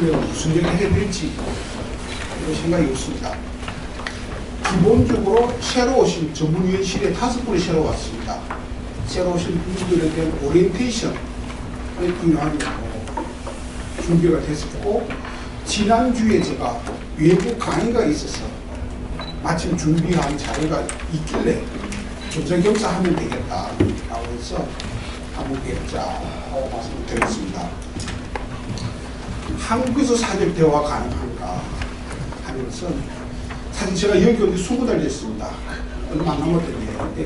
내가 무슨 얘기 해야 될지 이런 생각이 없습니다. 기본적으로 새로 오신 전문위원실에 5분이 새로 왔습니다. 새로 오신 분들에 대한 오리엔테이션을 필요하고 준비가 됐었고, 지난주에 제가 외부 강의가 있어서 마침 준비한 자료가 있길래 조정경사 하면 되겠다라고 해서 한번 뵙자 하고 말씀을 드렸습니다. 한국에서 사적 대화가 가능한가 하는 것은 사실 제가 여기 어디 20달 됐습니다. 얼마 안 남았던데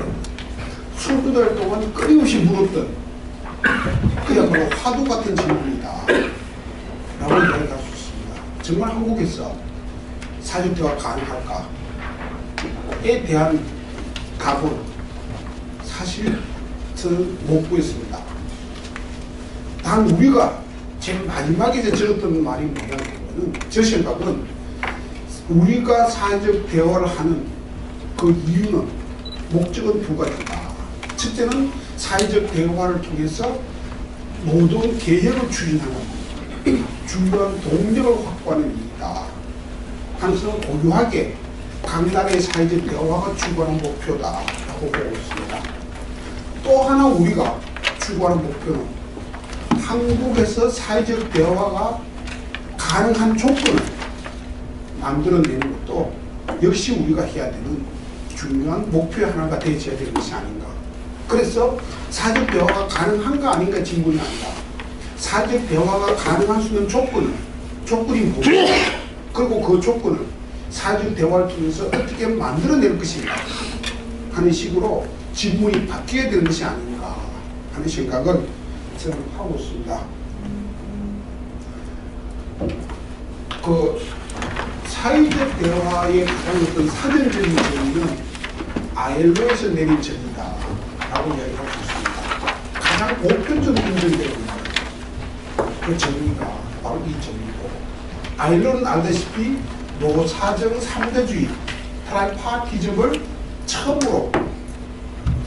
20달 동안 끊임없이 물었던 그야말로 화두 같은 질문이다 라고 이야기할 수 있습니다. 정말 한국에서 사적 대화 가능할까에 대한 답은 사실 저는 못 구했습니다. 단 우리가 제일 마지막에 적었던 말이 뭐냐면, 저 생각은 우리가 사회적 대화를 하는 그 이유는, 목적은 두 가지다. 첫째는 사회적 대화를 통해서 노동 개혁을 추진하는 중요한 동력을 확보하는 일이다. 항상 고유하게 각 나라의 사회적 대화가 추구하는 목표다라고 보고 있습니다. 또 하나 우리가 추구하는 목표는 한국에서 사회적 대화가 가능한 조건을 만들어내는 것도 역시 우리가 해야 되는 중요한 목표의 하나가 되어야 되는 것이 아닌가. 그래서 사회적 대화가 가능한가 아닌가 질문이 아니라, 사회적 대화가 가능할 수 있는 조건이 뭐냐, 그리고 그 조건을 사회적 대화를 통해서 어떻게 만들어낼 것인가 하는 식으로 질문이 바뀌어야 되는 것이 아닌가 하는 생각을 저는 하고 있습니다. 그 사회적 대화의 가장 어떤 사전적인 정의는 ILO에서 내린 정의다 라고 이야기할 수 있습니다. 가장 보편적으로 인정되고 있는 그 정의가 바로 이 정의고, ILO는 알다시피 노사정 3대주의 트라이파티즘을 처음으로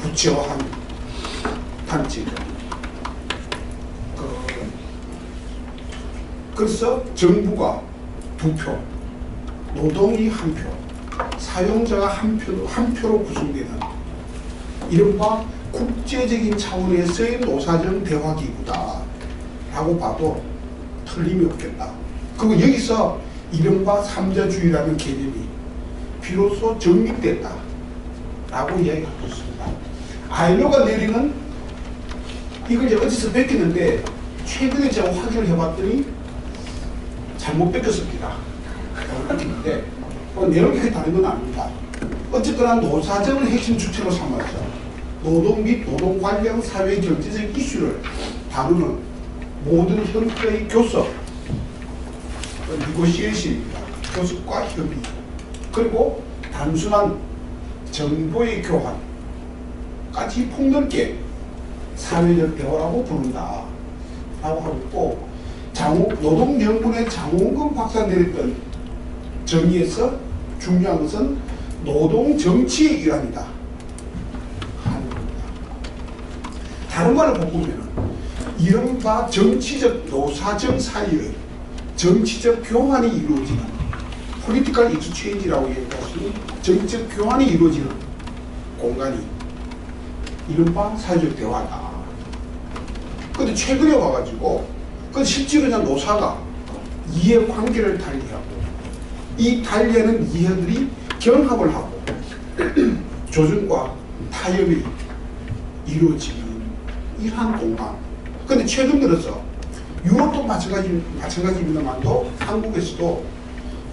구체화한 단체죠. 그래서 정부가 2표, 노동이 1표, 사용자가 한 표로 구성되는 이른바 국제적인 차원에서의 노사정 대화기구다 라고 봐도 틀림이 없겠다. 그리고 여기서 이른바 3자주의라는 개념이 비로소 정립됐다 라고 이야기하고 있습니다. ILO가 내리는, 이걸 제가 어디서 뺏겼는데 최근에 제가 확인을 해봤더니 잘못 뺏겼습니다. 근데 내용이 크게 다른 건 아닙니다. 어쨌거나 노사정을 핵심 주체로 삼아서 노동 및 노동 관련 사회 경제적 이슈를 다루는 모든 형태의 교섭, 니고시에이션입니다. 교섭과 협의, 그리고 단순한 정보의 교환까지 폭넓게 사회적 대화라고 부른다 라고 하고 있고, 노동연구원의 장홍근 박사 내렸던 정의에서 중요한 것은 노동정치의 일환이다 하는 겁니다. 다른 말을 바꾸면 이른바 정치적 노사정 사이의 정치적 교환이 이루어지는, political exchange라고 얘기할 수 있는 정치적 교환이 이루어지는 공간이 이른바 사회적 대화다. 근데 최근에 와가지고 실제로 그냥 노사가 이해관계를 달리하고, 이 달리하는 이해들이 결합을 하고 조정과 타협이 이루어지는 이러한 공간. 근데 최근 들어서 유럽도 마찬가지입니다만도 한국에서도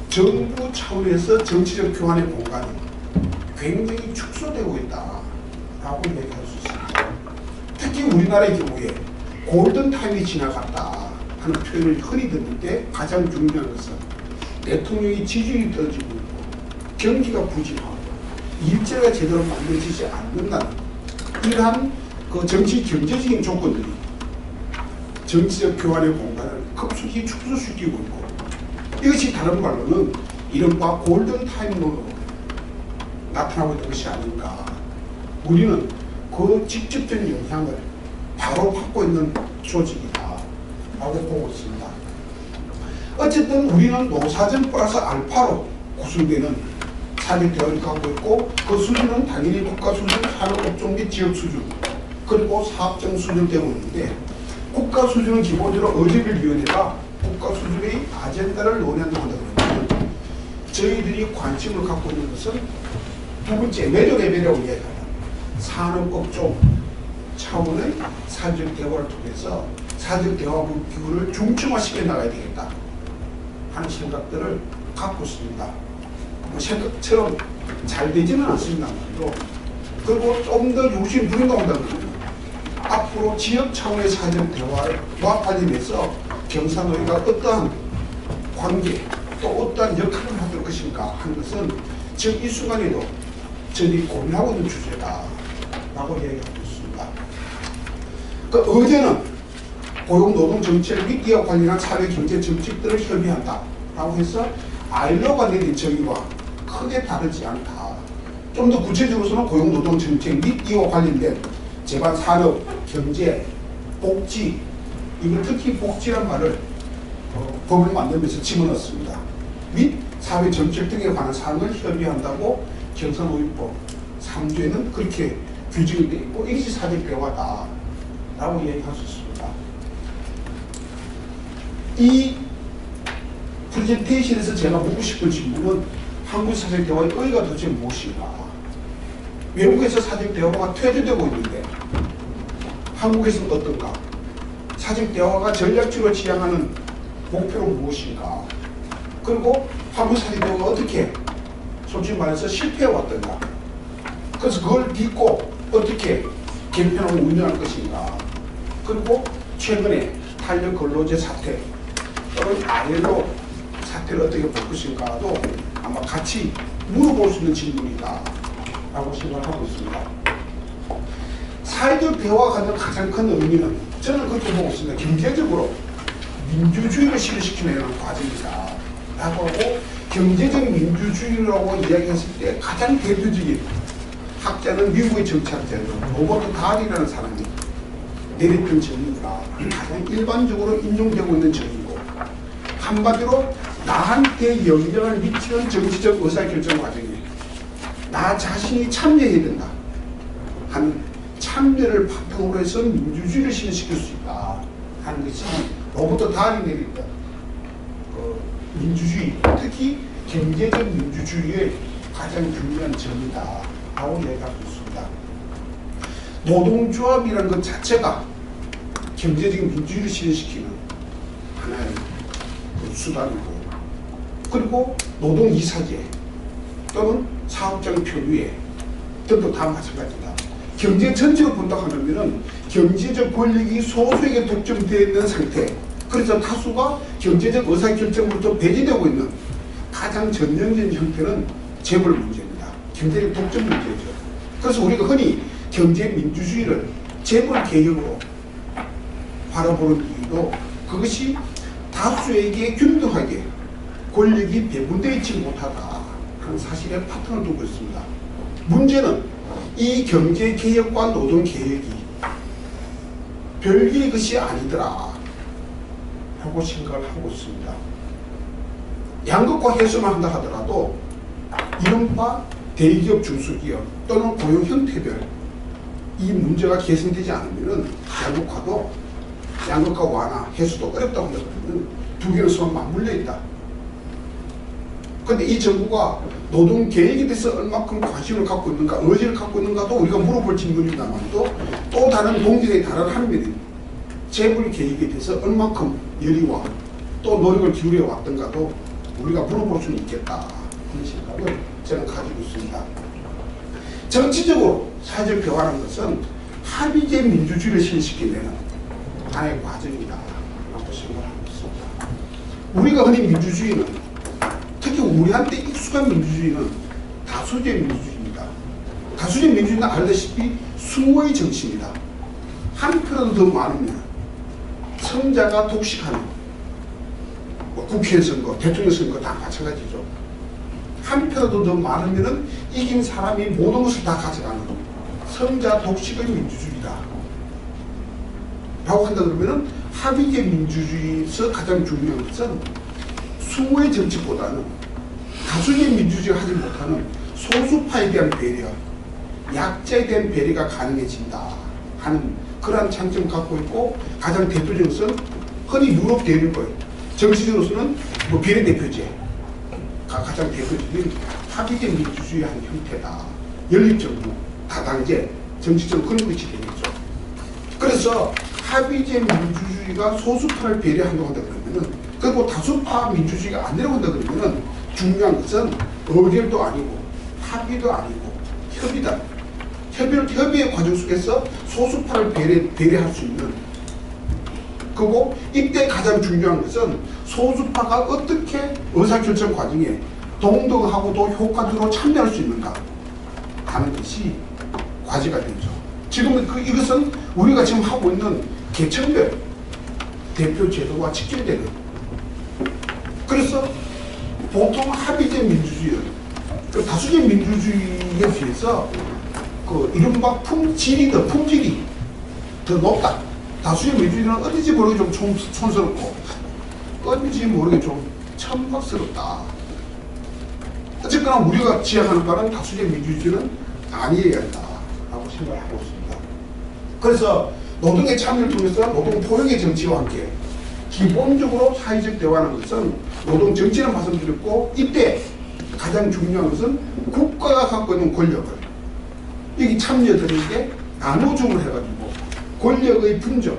정부 차원에서 정치적 교환의 공간이 굉장히 축소되고 있다라고 얘기할 수 있습니다. 특히 우리나라의 경우에 골든타임이 지나갔다 하는 표현을 흔히 듣는데, 가장 중요한 것은 대통령이 지지율이 떨어지고 있고 경기가 부진하고 일자리가 제대로 만들어지지 않는다는 이러한 그 정치 경제적인 조건들이 정치적 교환의 공간을 급속히 축소시키고 있고, 이것이 다른 말로는 이른바 골든타임으로 나타나고 있는 것이 아닌가. 우리는 그 직접적인 영향을 바로 받고 있는 조직이다 라고 보고 있습니다. 어쨌든 우리는 노사정 플러스 알파로 구성되는 사회적 대화를 갖고 있고 그 수준은 당연히 국가 수준, 산업업종 및 지역 수준 그리고 사업장 수준 되고 있는데 국가 수준은 기본적으로 어제빌위원회가 국가 수준의 아젠다를 논의한다고 한다면 저희들이 관심을 갖고 있는 것은 두 번째 매력 레벨이라고 이야기하는 산업업종 차원의 사회적 대화를 통해서 사회적 대화 기구를 중점화시켜 나가야 되겠다 하는 생각들을 갖고 있습니다. 생각처럼 잘 되지는 않습니다만도 그리고 좀 더 유심 부린다고 한다면 앞으로 지역 차원의 사회적 대화와 관련해서 경산노예가 어떠한 관계 또 어떠한 역할을 하도록 것인가 하는 것은 지금 이 순간에도 저희들이 고민하고 있는 주제다 라고 이야기하고 있습니다. 그 어제는 고용노동정책 및 이와 관련한 사회경제정책들을 협의한다 라고 해서 ILO가 내린 정의와 크게 다르지 않다. 좀 더 구체적으로는 고용노동정책 및 이와 관련된 재반 산업, 경제, 복지 이걸 특히 복지란 말을 법을 만들면서 집어넣었습니다. 및 사회정책 등에 관한 사항을 협의한다고 경산노예법 3조에는 그렇게 규정이 되어 있고 이것이 사회적 대화다 라고 이야기할 수 있습니다. 이 프레젠테이션에서 제가 묻고 싶은 질문은 한국 사회적 대화의 의의가 도대체 무엇인가? 외국에서 사회적 대화가 퇴조되고 있는데 한국에서는 어떤가? 사회적 대화가 전략적으로 지향하는 목표는 무엇인가? 그리고 한국 사회적 대화가 어떻게 솔직히 말해서 실패해왔던가? 그래서 그걸 딛고 어떻게 개편하고 운영할 것인가? 그리고 최근에 탄력 근로제 사태 또는 ILO 사태를 어떻게 볼 것인가도 아마 같이 물어볼 수 있는 질문이다 라고 생각을 하고 있습니다. 사회적 대화가 가진 가장 큰 의미는 저는 그렇게 보고 있습니다. 경제적으로 민주주의를 실현시키는 과정이다 라고 하고 경제적 민주주의라고 이야기했을 때 가장 대표적인 학자는 미국의 정치학자죠. 로버트 달이라는 사람이 내렸던 정의가 가장 일반적으로 인용되고 있는 정의고 한마디로 나한테 영향을 미치는 정치적 의사결정 과정에 나 자신이 참여해야 된다 하는 참여를 바탕으로 해서 민주주의를 실현시킬 수 있다 하는 것이 로버트 달이 내렸던 민주주의, 특히 경제적 민주주의의 가장 중요한 점이다 라고 이야기하고 있습니다. 노동조합이라는 것 자체가 경제적인 민주주의를 실현시키는 하나의 수단이고 그리고 노동이사제 또는 사업장 표류에 등도 다 마찬가지다. 경제 전체를 본다고 하면 경제적 권력이 소수에게 독점되어 있는 상태 그래서 다수가 경제적 의사결정으로부터 배제되고 있는 가장 전형적인 형태는 재벌 문제입니다. 경제적 독점 문제죠. 그래서 우리가 흔히 경제 민주주의를 재벌 개혁으로 바라보는 이유도 그것이 다수에게 균등하게 권력이 배분되어 있지 못하다 하는 사실에 바탕을 두고 있습니다. 문제는 이 경제 개혁과 노동 개혁이 별개의 것이 아니더라 라고 생각을 하고 있습니다. 양극화 해소만 한다 하더라도 이른바 대기업 중소기업 또는 고용 형태별 이 문제가 개선되지 않으면 양극화 완화 해소도 어렵다고 한다면 두 개는 서로 맞물려 있다. 그런데 이 정부가 노동 계획에 대해서 얼마큼 관심을 갖고 있는가 의지를 갖고 있는가도 우리가 물어볼 질문입니다만도 또 다른 동질의 다른 한 면이 재벌 계획에 대해서 얼마큼 열의와 또 노력을 기울여 왔던가도 우리가 물어볼 수는 있겠다 하는 생각을 저는 가지고 있습니다. 정치적으로 사회적 대화라는 것은 합의제 민주주의를 실현시키는 하나의 과정이다 라고 생각하고 있습니다. 우리가 흔히 민주주의는 특히 우리한테 익숙한 민주주의는 다수제 민주주의입니다. 다수제 민주주의는 알다시피 수호의 정치입니다. 한 표라도 더 많으면 성자가 독식하는 국회 선거, 대통령 선거 다 마찬가지죠. 한 표라도 더 많으면 이긴 사람이 모든 것을 다 가져가는 성자 독식의 민주주의다 라고 한다 그러면 합의제 민주주의에서 가장 중요한 것은 수의 정치보다는 다수의 민주주의가 하지 못하는 소수파에 대한 배려, 약자에 대한 배려가 가능해진다 하는 그러한 장점을 갖고 있고, 가장 대표적인 것은 흔히 유럽 대륙의 정치적으로서는 뭐 비례대표제가 가장 대표적인 합의제 민주주의의 한 형태다. 연립정부, 다당제, 정치적으로 그런 것이 되겠죠. 그래서 합의제 민주주의가 소수파를 배려한다고 한다 그러면은, 그리고 다수파 민주주의가 안 내려간다 그러면은 중요한 것은 의결도 아니고 합의도 아니고 협의다. 협의의 과정 속에서 소수파를 배려할 수 있는, 그리고 이때 가장 중요한 것은 소수파가 어떻게 의사결정 과정에 동등하고도 효과적으로 참여할 수 있는가 하는 것이 과제가 되죠. 지금은 이것은 우리가 지금 하고 있는 계층별 대표 제도와 직결되는, 그래서 보통 합의제 민주주의는 그 다수제 민주주의에 비해서 그 이른바 품질이 더 높다. 다수의 민주주의는 어딘지 모르게 좀 촌스럽고 어딘지 모르게 좀 천박스럽다. 어쨌거나 우리가 지향하는 바는 다수의 민주주의는 아니어야 한다라고 생각하고 있습니다. 그래서 노동의 참여를 통해서 노동 포용의 정치와 함께 기본적으로 사회적 대화하는 것은 노동 정치는 말씀드렸고, 이때 가장 중요한 것은 국가가 갖고 있는 권력을 여기 참여들에게 나눠줌을 해가지고 권력의 분점,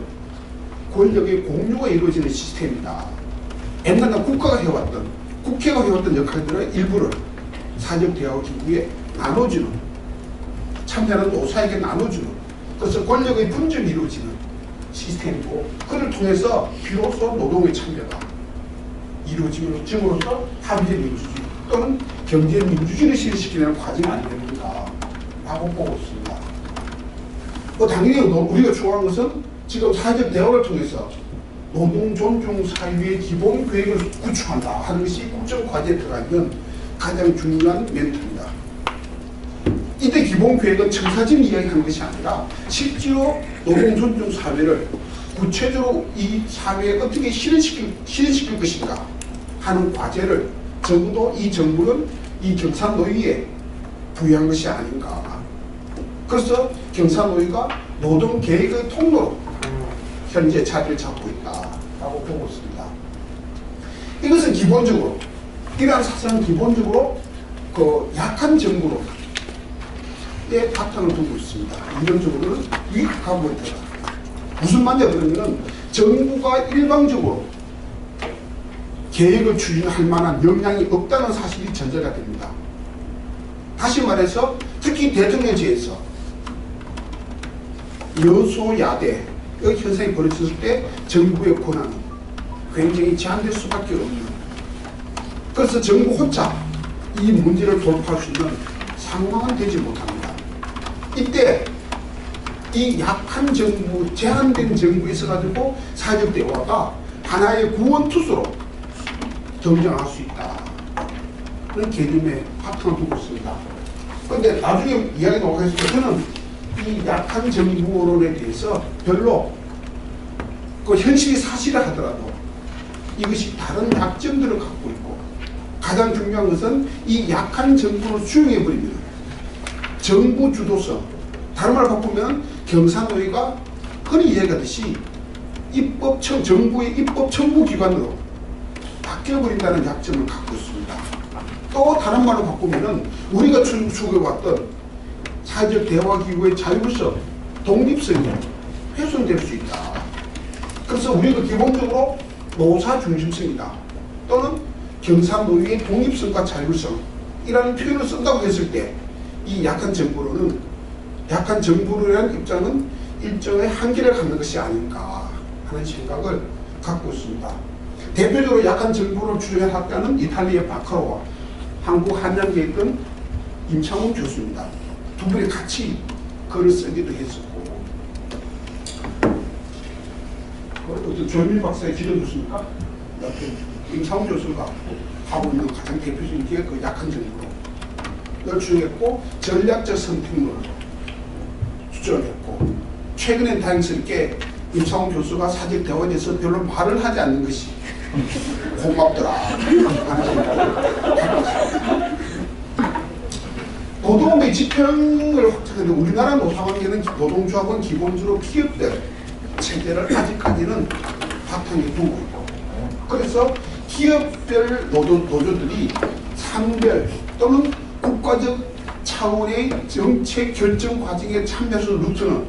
권력의 공유가 이루어지는 시스템이다. 옛날에 국가가 해왔던, 국회가 해왔던 역할들의 일부를 사회적 대화 기구에 나눠주는, 참여하는 노사에게 나눠주는, 그래서 권력의 분점이 이루어지는 시스템이고, 그를 통해서 비로소 노동의 참여가 이루어짐으로써 합의제 민주주의 또는 경제 민주주의를 실시키는 과정이 아니겠는가 라고 보고 있습니다. 당연히 우리가 추구하는 것은 지금 사회적 대화를 통해서 노동 존중 사회의 기본 계획을 구축한다 하는 것이 국정 과제에 들어가 있는 가장 중요한 멘트입니다. 이때 기본 계획은 청사진 이야기하는 것이 아니라 실제로 노동 존중 사회를 구체적으로 이 사회에 어떻게 실현시킬 것인가 하는 과제를 적어도 이 정부는 이 경사노위에 부여한 것이 아닌가. 그래서 경사노위가 노동계획의 통로로 현재 자리를 잡고 있다라고 보고 있습니다. 이것은 기본적으로, 이러한 사상은 기본적으로 그 약한 정부로의 바탕을 두고 있습니다. 이론적으로는 위각하고 있다. 무슨 말이냐 그러면 정부가 일방적으로 계획을 추진할 만한 역량이 없다는 사실이 전제가 됩니다. 다시 말해서 특히 대통령제에서 여소야대의 현상이 벌어졌을 때 정부의 권한은 굉장히 제한될 수밖에 없는, 그래서 정부 혼자 이 문제를 돌파할 수 있는 상황은 되지 못합니다. 이때 이 약한 정부, 제한된 정부에 있어가지고 사회적 대화가 하나의 구원투수로 등장할 수 있다. 그런 개념의 바탕을 두고 있습니다. 그런데 나중에 이야기 나오겠습니다. 저는 이 약한 정부론에 대해서 별로 그 현실이 사실을 하더라도 이것이 다른 약점들을 갖고 있고, 가장 중요한 것은 이 약한 정부를 수용해버리면 정부 주도성, 다른 말로 바꾸면 경사노위가 흔히 이야기하듯이 정부의 입법 청부기관으로 바뀌어버린다는 약점을 갖고 있습니다. 또 다른 말로 바꾸면 우리가 추구해왔던 사회적 대화기구의 자율성, 독립성이 훼손될 수 있다. 그래서 우리가 기본적으로 노사 중심성이다 또는 경사노위의 독립성과 자율성이라는 표현을 쓴다고 했을 때 이 약한 정부로는, 약한 정부에 대한 입장은 일정의 한계를 갖는 것이 아닌가 하는 생각을 갖고 있습니다. 대표적으로 약한 정부를 주장한 학자는 이탈리아의 바카로와 한국 한양대에 있던 임창훈 교수입니다. 두 분이 같이 글을 쓰기도 했었고, 어떤 조현민 박사의 지도 교수입니까? 임창훈 교수가 하고 있는 가장 대표적인 게 그 약한 정부를 주장했고, 전략적 선택론을 주장했고, 최근엔 다행스럽게 임창훈 교수가 사직 대화에서 별로 말을 하지 않는 것이 고맙더라 하는 생각을 갖고 있습니다. 노동의 지평을 확장하는데 우리나라 노사관계는 노동조합은 기본적으로 기업들 체제를 아직까지는 바탕에 두고 있고, 그래서 기업별 노조들이 산별 또는 국가적 차원의 정책 결정 과정에 참여할 루트는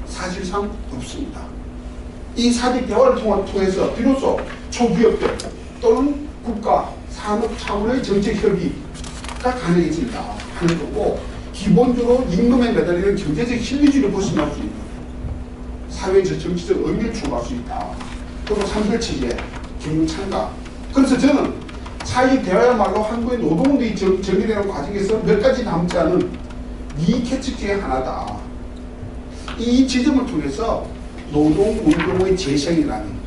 사실상 없습니다. 이 사직 대화를 통해서 비로소 초기업들 또는 국가 산업 차원의 정책 협의가 가능해진다 하는 거고, 기본적으로 임금에 매달리는 경제적 실리주의를 벗어날 수 있는 사회적 정치적 의미를 추구할 수 있다. 그리고 산별체계, 경영창가. 그래서 저는 사회적 대화야말로 한국의 노동운동이 정리되는 과정에서 몇 가지 남지 않은 미개척 중에 하나다. 이 지점을 통해서 노동운동의 재생이라는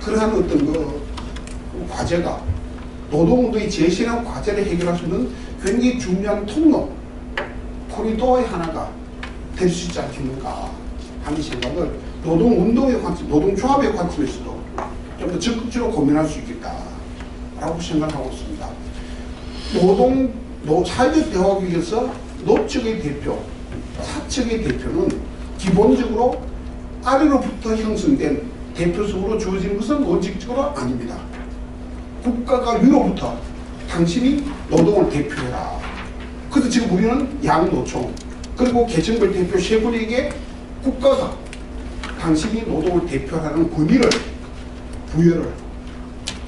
그러한 어떤 그 과제가 노동운동의 재생이라는 과제를 해결할 수 있는 굉장히 중요한 통로, 코리도어의 하나가 될 수 있지 않겠는가 하는 생각을 노동운동의 관점, 노동조합의 관점에서도 좀 더 적극적으로 고민할 수 있겠다라고 생각하고 있습니다. 사회적 대화국에서 노측의 대표, 사측의 대표는 기본적으로 아래로부터 형성된 대표성으로 주어지는 것은 원칙적으로 아닙니다. 국가가 위로부터 당신이 노동을 대표해라. 그래서 지금 우리는 양노총 그리고 계층별 대표 세 분에게 국가가 당신이 노동을 대표하는 권위를 부여를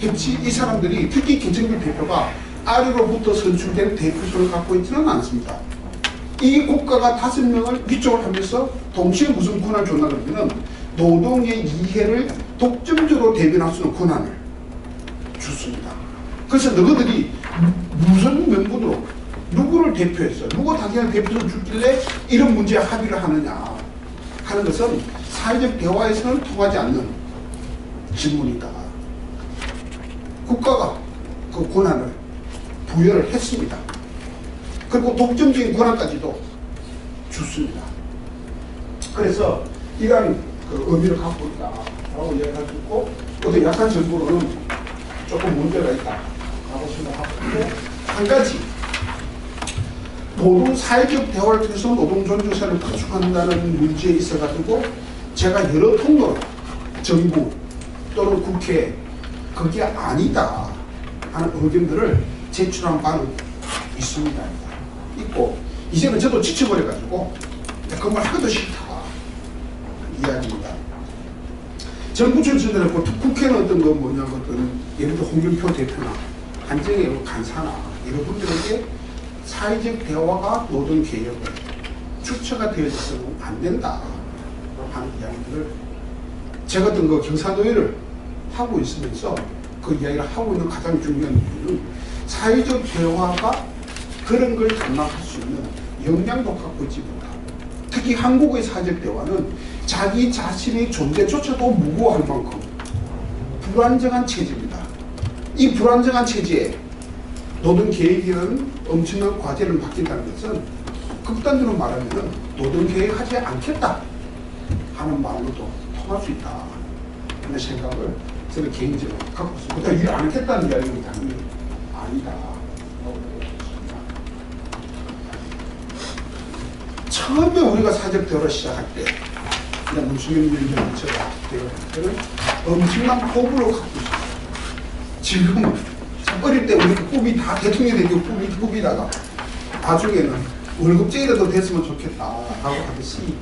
했지, 이 사람들이 특히 계층별 대표가 아래로부터 선출된 대표성을 갖고 있지는 않습니다. 이 국가가 5명을 위촉을 하면서 동시에 무슨 권한을 줬나 그러면 노동의 이해를 독점적으로 대변할 수 있는 권한을 줬습니다. 그래서 너희들이 무슨 명분으로 누구를 대표해서 누구 당신의 대표를 주길래 이런 문제에 합의를 하느냐 하는 것은 사회적 대화에서는 통하지 않는 질문이다. 국가가 그 권한을 부여를 했습니다. 그리고 독점적인 권한까지도 줬습니다. 그래서 이러한 그 의미를 갖고 있다라고 이야기할 수 있고, 어떤 약한 정부로는 조금 문제가 있다라고 생각하고 있고, 한 가지 노동 사회적 대화를 통해서 노동 존중사를 구축한다는 문제에 있어가지고 제가 여러 통로로 정부 또는 국회에 그게 아니다 하는 의견들을 제출한 바는 있습니다. 있고, 이제는 저도 지쳐버려가지고 그 말 하기도 싫다 이야기입니다. 정부 출신들하고 국회는 어떤 거 뭐냐, 어떤 예를 들어 홍준표 대표나 한정혜 간사나 이런 분들에게 사회적 대화가 노동 개혁을 주체가 되어서는 안 된다 하는 이야기들을 제가 어떤 그 경사노예를 하고 있으면서 그 이야기를 하고 있는 가장 중요한 이유는 사회적 대화가 그런 걸 담당할 수 있는 역량도 갖고 있지 못하고, 특히 한국의 사회적 대화는 자기 자신의 존재조차도 무고할 만큼 불안정한 체제입니다. 이 불안정한 체제에 노동계획이라는 엄청난 과제를 맡긴다는 것은 극단적으로 말하면 노동계획하지 않겠다 하는 말로도 통할 수 있다 하는 생각을 저는 개인적으로 갖고 있습니다. 일 안 하겠다는 이야기는 당연히 아니다. 처음에 우리가 사회적 대화를 시작할 때, 그냥 문수경 위원장이 제가 대화할 때는 엄청난 포부를 갖고 있어요. 지금은 어릴 때 우리 꿈이 다 대통령이 되고 꿈이다가 나중에는 월급쟁이라도 됐으면 좋겠다 하고 하듯이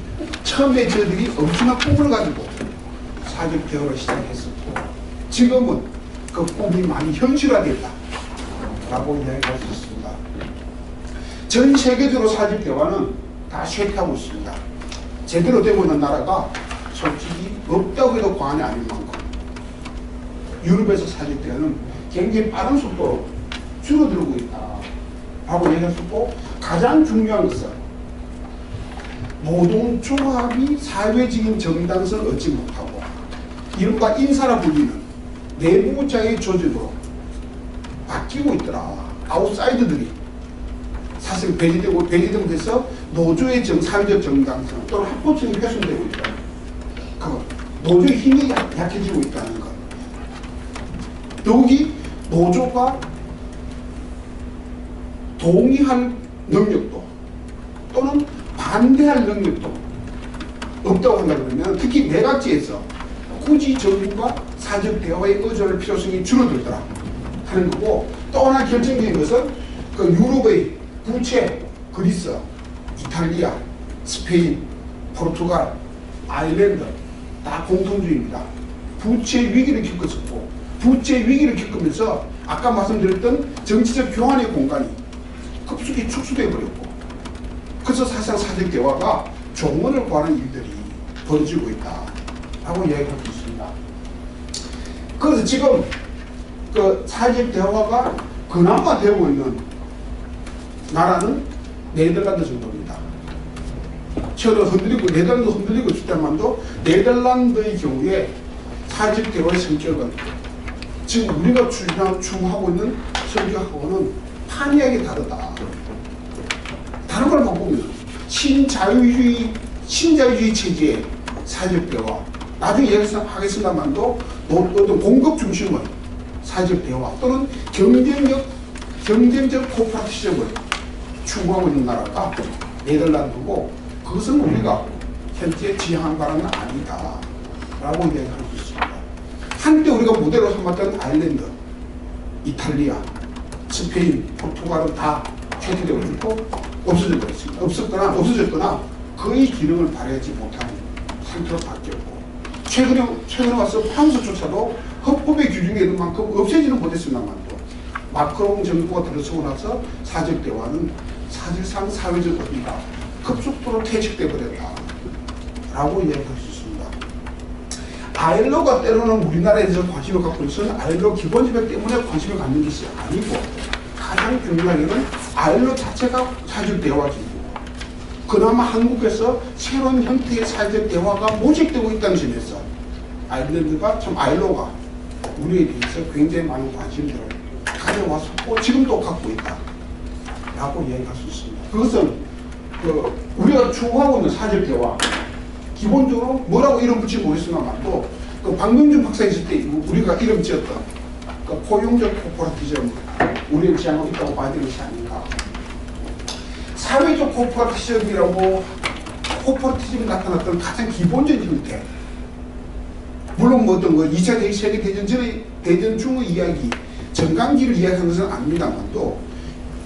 처음에 저희들이 엄청난 꿈을 가지고 사회적 대화를 시작했었고, 지금은 그 꿈이 많이 현실화됐다 라고 이야기할 수 있습니다. 전 세계적으로 사회적 대화는 다 쇠퇴하고 있습니다. 제대로 되고 있는 나라가 솔직히 없다고 해도 과언이 아닐 만큼 유럽에서 사회적 대화는 굉장히 빠른 속도로 줄어들고 있다 하고 얘기했었고, 가장 중요한 것은 노동조합이 사회적인 정당성을 얻지 못하고 이른바 인사라 불리는 내부자의 조직으로 바뀌고 있더라. 아웃사이더들이 사실 배제되고 돼서 노조의 사회적 정당성 또는 합법성이 훼손되고 있다. 그 노조의 힘이 약해지고 있다는 것. 더욱이 노조가 동의할 능력도 또는 반대할 능력도 없다고 한다 그러면 특히 내각제에서 굳이 정부가 사적 대화에 의존할 필요성이 줄어들더라 하는 거고, 또 하나 결정적인 것은 그 유럽의 부채, 그리스, 이탈리아, 스페인, 포르투갈, 아일랜드 다 공통주의입니다. 부채 위기를 겪었었고, 부채 위기를 겪으면서 아까 말씀드렸던 정치적 교환의 공간이 급속히 축소되어 버렸고, 그래서 사실상 사적 대화가 종언을 구하는 일들이 벌어지고 있다라고 이야기할 수 있습니다. 그래서 지금 그 사적 대화가 그나마 되고 있는 나라는 네덜란드 정도입니다. 최근 흔들리고, 네덜란드 흔들리고 있을 때만도 네덜란드의 경우에 사적 대화의 성격은 지금 우리가 추구하고 있는 성격하고는 판이하게 다르다. 다른 걸 바꾸면 신자유주의 체제의 사적 대화, 나중에 얘기하겠습니다만도 어떤 공급 중심의 사적 대화 또는 경쟁적 코퍼레이티즘을 추구하고 있는 나라가 네덜란드고, 그것은 우리가 현재 지향한 바는 아니다 라고 이야기할 수 있습니다. 한때 우리가 모델로 삼았던 아일랜드, 이탈리아, 스페인, 포르투갈은 다 쇠퇴되고 있고 없어졌거나 거의 기능을 발휘하지 못하는 상태로 바뀌었고, 최근에 와서 프랑스조차도 헌법의 규정에 있는 만큼 없애지는 못했습니다만 마크롱 정부가 들어서고 나서 사적 대화는 사실상 사회적 의미가 급속도로 퇴직되어 버렸다라고 이야기할 수 있습니다. 아일로가 때로는 우리나라에 대해서 관심을 갖고 있어서 아일로 기본지배 때문에 관심을 갖는 것이 아니고, 가장 중요하게는 아일로 자체가 사적 대화기고, 그나마 한국에서 새로운 형태의 사적 대화가 모색되고 있다는 점에서 아일랜드가 참 아일로가 우리에 대해서 굉장히 많은 관심들을 가져왔었고 지금도 갖고 있다 라고 이야기할 수 있습니다. 그것은 우리가 추구하고 있는 사적 대화, 기본적으로 뭐라고 이름 붙이지 모르겠으나만도 박명준 박사 있을 때 우리가 이름 지었던 포용적 코퍼레티즘, 우리는 지향하고 있다고 봐야 되는 것이 아닌가. 사회적 코퍼레티즘이라고 코퍼레티즘이 나타났던 가장 기본적인 형태, 물론 뭐 어떤 2차 세계대전 전의 대전 중의 이야기, 정강기를 이야기하는 것은 아닙니다만도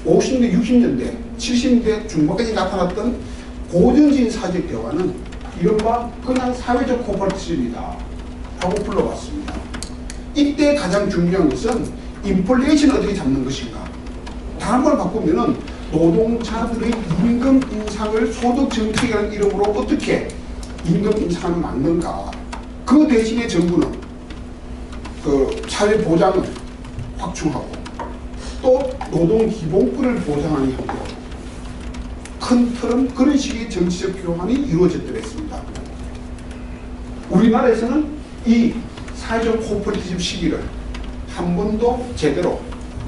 50년대, 60년대, 70년대 중반까지 나타났던 고전적인 사적 대화는 이른바 그냥 사회적 코퍼레티즘이다 라고 불러봤습니다. 이때 가장 중요한 것은 인플레이션을 어떻게 잡는 것인가. 다른 말 바꾸면은 노동자들의 임금 인상을 소득 정책이라는 이름으로 어떻게 임금 인상을 막는가. 그 대신에 정부는 그 사회 보장을 확충하고 또 노동 기본권을 보장하는 형태로 큰 틀은 그런 식의 정치적 교환이 이루어졌더랬습니다. 우리나라에서는 이 사회적 코퍼레티즘 시기를 한 번도 제대로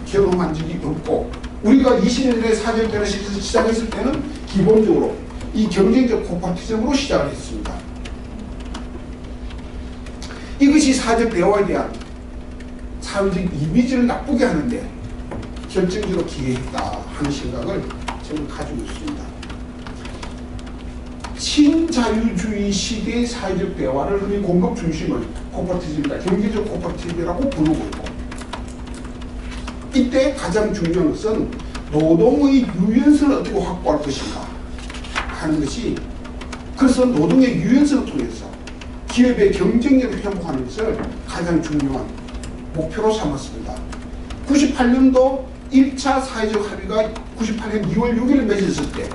경험한 적이 없고, 우리가 20년대 사회적 대화를 시작했을 때는 기본적으로 이 경쟁적 코퍼레티즘으로 시작을 했습니다. 이것이 사회적 대화에 대한 사회적 이미지를 나쁘게 하는데 결정적으로 기여했다 하는 생각을 저는 가지고 있습니다. 신자유주의 시대의 사회적 대화를 흔히 공급 중심의 코퍼레티즘이다, 경제적 코퍼레티즘이라고 부르고 있고, 이때 가장 중요한 것은 노동의 유연성을 어떻게 확보할 것인가 하는 것이, 그래서 노동의 유연성을 통해서 기업의 경쟁력을 회복하는 것을 가장 중요한 목표로 삼았습니다. 98년도 1차 사회적 합의가 98년 2월 6일 맺었을 때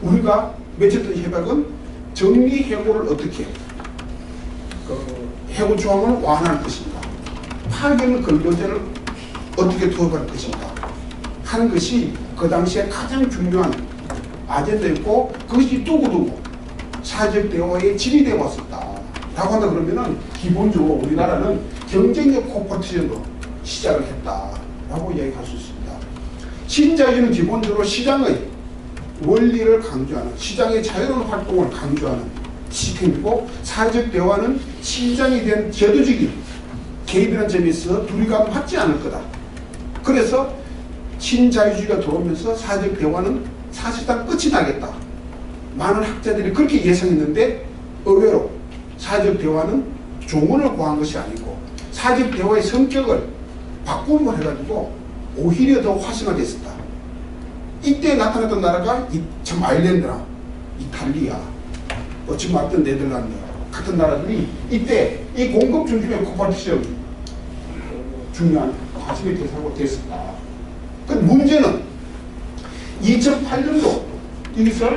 우리가 맺었던 협약은 정리해고를 어떻게 해고 조항을 완화할 것인가, 파견 근로제를 어떻게 도입할 것인가 하는 것이 그 당시에 가장 중요한 아젠다였고, 그것이 두고두고 사회적 대화의 질이 되어 왔었다 라고 한다 그러면은 기본적으로 우리나라는 경쟁력 코퍼레티즘으로 시작을 했다라고 이야기할 수 있습니다. 신자유는 기본적으로 시장의 원리를 강조하는, 시장의 자유로운 활동을 강조하는 시스템이고, 사회적 대화는 시장에 대한 제도적인 개입이라는 점에서 둘이가 맞지 않을 거다. 그래서 신자유주의가 들어오면서 사회적 대화는 사실상 끝이 나겠다. 많은 학자들이 그렇게 예상했는데 의외로 사회적 대화는 조언을 구한 것이 아니고 사회적 대화의 성격을 바꿈을 해가지고 오히려 더 활성화됐었다. 이때 나타났던 나라가 참 아일랜드나 이탈리아, 지금 왔던 네덜란드 같은 나라들이 이때 이 공급 중심의 코퍼레이션 중요한 관심의 대상으로 됐었다. 그 문제는 2008년도 여기서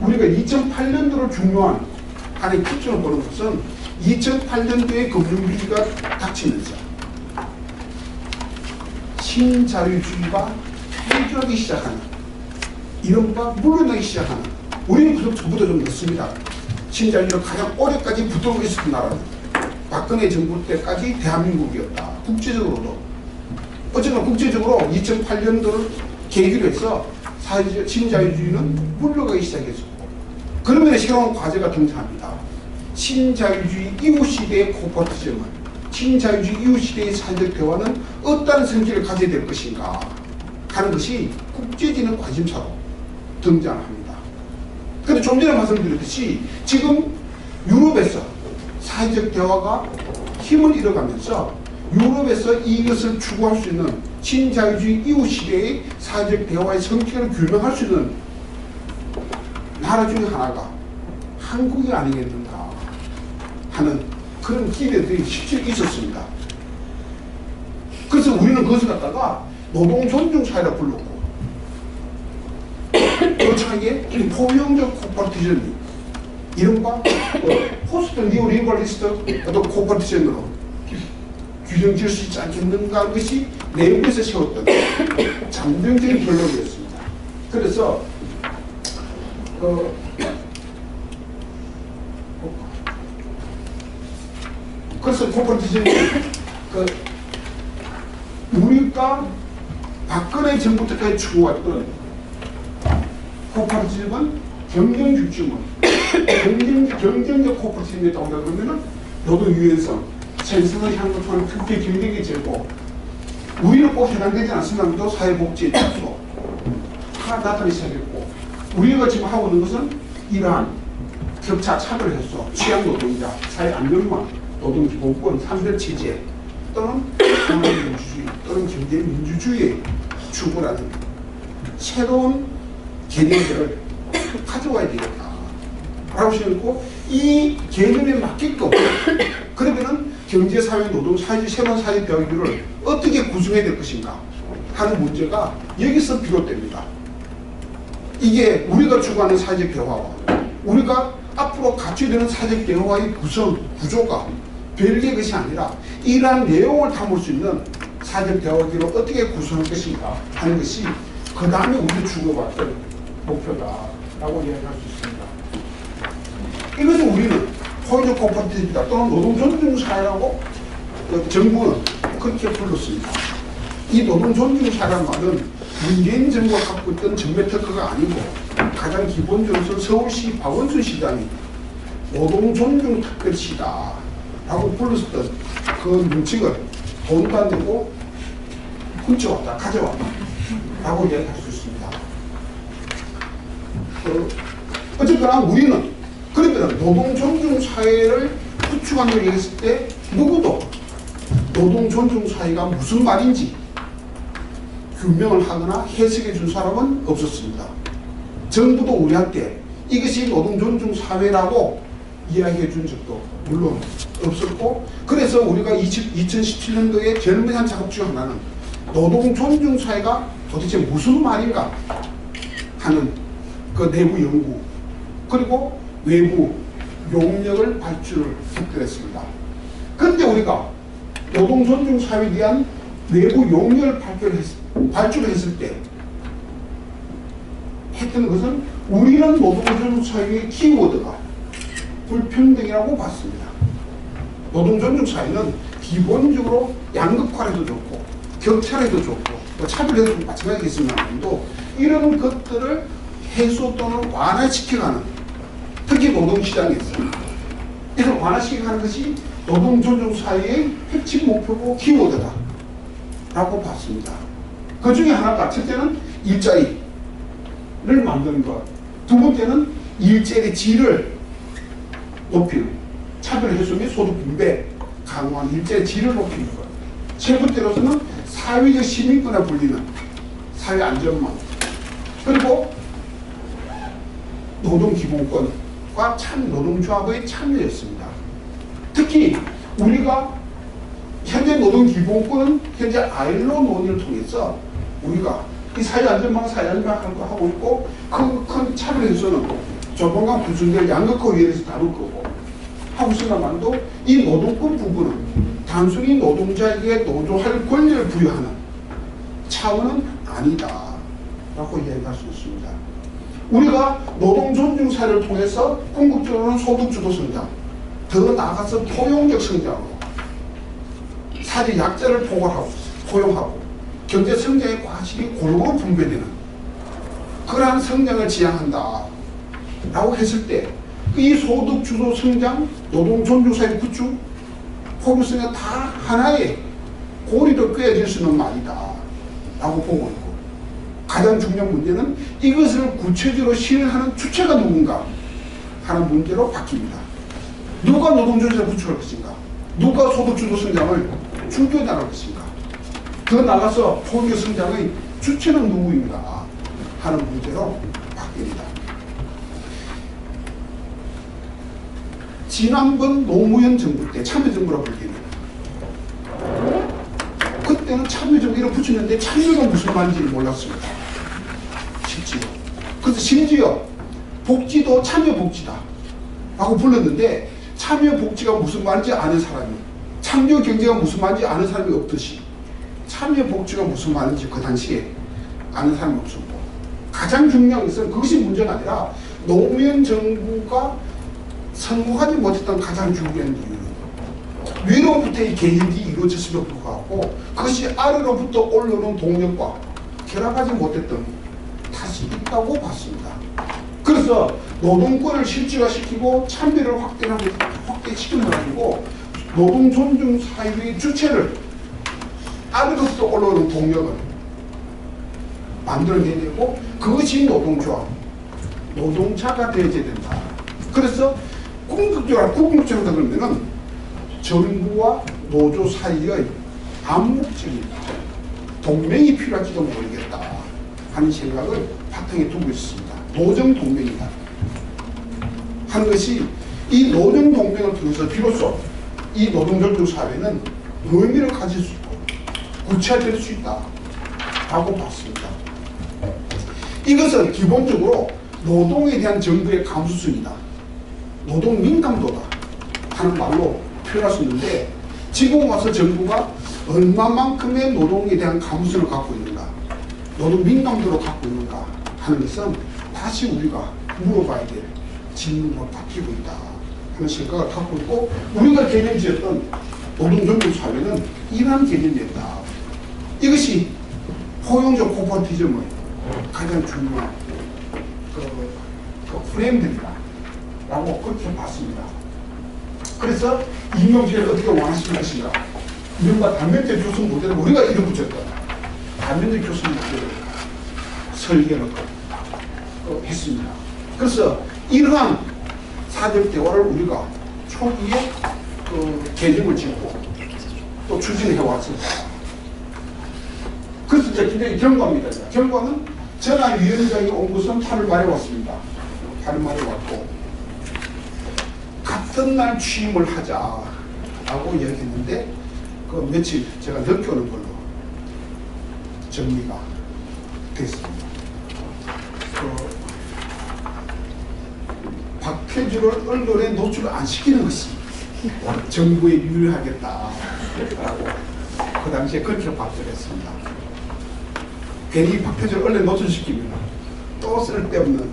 우리가 2008년도를 중요한 하나의 기준을 보는 것은 2008년도에 금융위기가 닥치면서 신자유주의가 폐교하기 시작하는 이른바 물러나기 시작하는 우리는 그럼 저보다 좀 늦습니다. 신자유주의가 가장 오래까지 붙들고 있었던 나라는 박근혜 정부 때까지 대한민국이었다. 국제적으로도 어쨌든 국제적으로 2008년도를 계기로 해서 신자유주의는 물러가기 시작했었고 그러면 새로운 과제가 등장합니다. 신자유주의 이후 시대의 코퍼레이션은 신자유주의 이후 시대의 사회적 대화는 어떤 성질을 가져야 될 것인가 하는 것이 국제적인 관심사로 등장합니다. 그런데 좀 전에 말씀드렸듯이 지금 유럽에서 사회적 대화가 힘을 잃어가면서 유럽에서 이것을 추구할 수 있는 신자유주의 이후 시대의 사회적 대화의 성격을 규명할 수 있는 나라 중에 하나가 한국이 아니겠는가 하는 그런 기대들이 실제로 있었습니다. 그래서 우리는 그것을 갖다가 노동 존중 사회라 불렀고 거창하게 포용적 코퍼레이션 이른바 포스트 니오리버리스트 어떤 코퍼레이션으로 규정 지을 수 있지 않겠는가 하는 것이 내부에서 세웠던 잠정적인 결론이었습니다. 그래서 그래서 코퍼레이션이 우리가 박근혜 정부 때까지 추구했던 코퍼레이션은 경쟁주춤은 경쟁적 코퍼레이션이었다고 그러면은 노동 유연성, 생산을 향한 것과는 특히 경쟁이 제고 우리는 꼭 해당되지 않습니다도 사회복지의 축소 다 나타나기 시작했고 우리가 지금 하고 있는 것은 이러한 격차 차별 해소, 취약 노동자, 사회 안전망, 노동기본권, 산별체제 또는 산업민주주의 또는 경제민주주의의 추구라는 새로운 개념들을 가져와야 되겠다 라고 생각했고 이 개념에 맞게끔 그러면은 경제사회, 노동, 사회주의 새로운 사회 대화기를 어떻게 구성해야 될 것인가 하는 문제가 여기서 비롯됩니다. 이게 우리가 추구하는 사회적 대화와 우리가 앞으로 갖춰야 되는 사회적 대화의 구조가 별개의 것이 아니라 이러한 내용을 담을 수 있는 사회적 대화기를 어떻게 구성할 것인가 하는 것이 그 다음에 우리가 추구해왔던 목표다라고 이야기할 수 있습니다. 이것을 우리는 포용적 코퍼레이션이다 또는 노동 존중 사회라고 정부는 그렇게 불렀습니다. 이 노동 존중 사회라는 말은 문재인 정부가 갖고 있던 정매 특허가 아니고 가장 기본적으로 서울시 박원순 시장이 노동 존중 특별시다 라고 불렀었던 그 문칙을 돈도 안 되고 훔쳐왔다 가져왔다 라고 이야기할 수 있습니다. 어쨌거나 우리는 그러면 노동 존중 사회를 구축한다고 얘기했을 때 누구도 노동 존중 사회가 무슨 말인지 규명을 하거나 해석해 준 사람은 없었습니다. 정부도 우리한테 이것이 노동 존중 사회라고 이야기해 준 적도 물론 없었고 그래서 우리가 2017년도에 제일 한 작업 중 하나는 노동 존중 사회가 도대체 무슨 말인가 하는 그 내부 연구 그리고 외부 용역을 발주를 했습니다. 그런데 우리가 노동 존중 사회에 대한 내부 용역을 발주를 했을 때 했던 것은 우리는 노동 존중 사회의 키워드가 불평등이라고 봤습니다. 노동 존중 사회는 기본적으로 양극화에도 좋고 격차에도 좋고 차별에도 마찬가지겠습니다만도 이런 것들을 해소 또는 완화시켜가는 특히 노동시장에서 이걸 완화시켜가는 것이 노동 조정 사회의 핵심 목표고 키워드다 라고 봤습니다. 그 중에 하나가 첫째는 일자리를 만드는 것, 두 번째는 일자리 질을 높이는, 차별 해소 및 소득 분배 강화한 일자리 질을 높이는 것, 세 번째로서는 사회적 시민권에 불리는 사회 안전망, 그리고 노동기본권과 노동조합의 참여였습니다. 특히 우리가 현재 노동기본권은 현재 아일로 논의를 통해서 우리가 이 사회안전망 하는 거 하고 있고, 그 큰 차별에서는 조만간 구성될 양극화위원회에서 다룰 거고 하고 있습니다만도 이 노동권 부분은 단순히 노동자에게 노조할 권리를 부여하는 차원은 아니다 라고 이야기할 수 있습니다. 우리가 노동 존중 사회를 통해서 궁극적으로는 소득주도 성장, 더 나아가서 포용적 성장으로 사회 약자를 포용하고 경제 성장의 과실이 골고루 분배되는 그러한 성장을 지향한다 라고 했을 때 이 소득주도 성장, 노동 존중 사회 구축, 포용성이 다 하나의 고리로 꿰어질 수 있는 말이다 라고 보고 있고, 가장 중요한 문제는 이것을 구체적으로 실현하는 주체가 누군가 하는 문제로 바뀝니다. 누가 노동조직을 구축할 것인가? 누가 소득주도 성장을 충족해 나갈 것인가? 더 나가서 포용적 성장의 주체는 누구인가 하는 문제로 바뀝니다. 지난번 노무현 정부 때 참여정부라고 불리는, 그때는 참여정부 이름 붙였는데 참여가 무슨 말인지 몰랐습니다. 실제로. 그래서 심지어 복지도 참여복지다 라고 불렀는데, 참여복지가 무슨 말인지 아는 사람이, 참여경제가 무슨 말인지 아는 사람이 없듯이 참여복지가 무슨 말인지 그 당시에 아는 사람이 없었고, 가장 중요한 것은 그것이 문제가 아니라 노무현 정부가 성공하지 못했던 가장 중요한 이유는 위로부터의 개혁이 이루어졌음에도 불구하고 그것이 아래로부터 올라오는 동력과 결합하지 못했던 탓이 있다고 봤습니다. 그래서 노동권을 실질화시키고 참여를 확대시키는 건 아니고, 노동 존중 사회의 주체를 아래로부터 올라오는 동력을 만들어내야 되고, 그것이 노동조합, 노동자가 되어야 된다. 그래서 궁극적으로 그러면은 정부와 노조 사이의 암묵적인 동맹이 필요할지도 모르겠다 하는 생각을 바탕에 두고 있습니다. 노정 동맹이다 하는 것이, 이 노정 동맹을 통해서 비로소 이 노동존중 사회는 의미를 가질 수 있고 구체화될 수 있다 라고 봤습니다. 이것은 기본적으로 노동에 대한 정부의 감수성이다, 노동 민감도다 하는 말로 표현할 수 있는데, 지금 와서 정부가 얼마만큼의 노동에 대한 감수성을 갖고 있는가, 노동 민감도를 갖고 있는가 하는 것은 다시 우리가 물어봐야 될 질문으로 바뀌고 있다 하는 생각을 갖고 있고, 우리가 개념 지었던 노동존중 사회는 이러한 개념이었다. 이것이 포용적 코퍼티즘의 가장 중요한 그 프레임들이다 라고 그렇게 봤습니다. 그래서 임명제를 어떻게 완화시킬 것인가, 이른바 단면제 교섭 모델을 우리가 이름 붙였다. 단면제 교섭 모델을 설계를 했습니다. 그래서 이러한 사적 대화를 우리가 초기에 개념을 짓고 또 추진해 왔습니다. 그래서 이제 굉장히 결과입니다. 결과는 전화위원장이 온 것은 8월 말에 왔습니다. 8월 말에 왔고, 같은 날 취임을 하자라고 이야기했는데, 그 며칠 제가 늦게 오는 걸로 정리가 됐습니다. 박해주를 언론에 노출 안 시키는 것이 정부에 유리하겠다라고 그 당시에 그렇게 발표했습니다. 괜히 박해주를 언론에 노출시키면 또 쓸데없는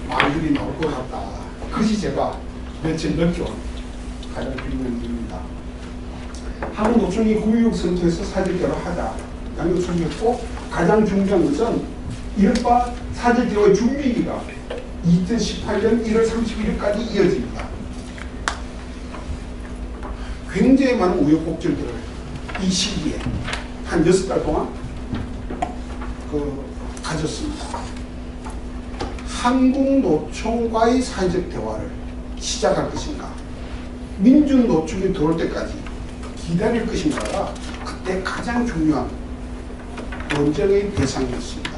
말들이 나올 것 같다. 그것이 제가 며칠 늦게 온 가장 중요한 이유입니다. 한국노총이 9.16 선포에서 사직대로 하자 양육총이었고, 가장 중요한 것은 이른바 사직대로의 준비기가 2018년 1월 31일까지 이어집니다. 굉장히 많은 우여곡절들을 이 시기에 한 6달 동안 가졌습니다. 한국노총과의 사회적 대화를 시작할 것인가, 민주노총이 들어올 때까지 기다릴 것인가가 그때 가장 중요한 논쟁의 대상이었습니다.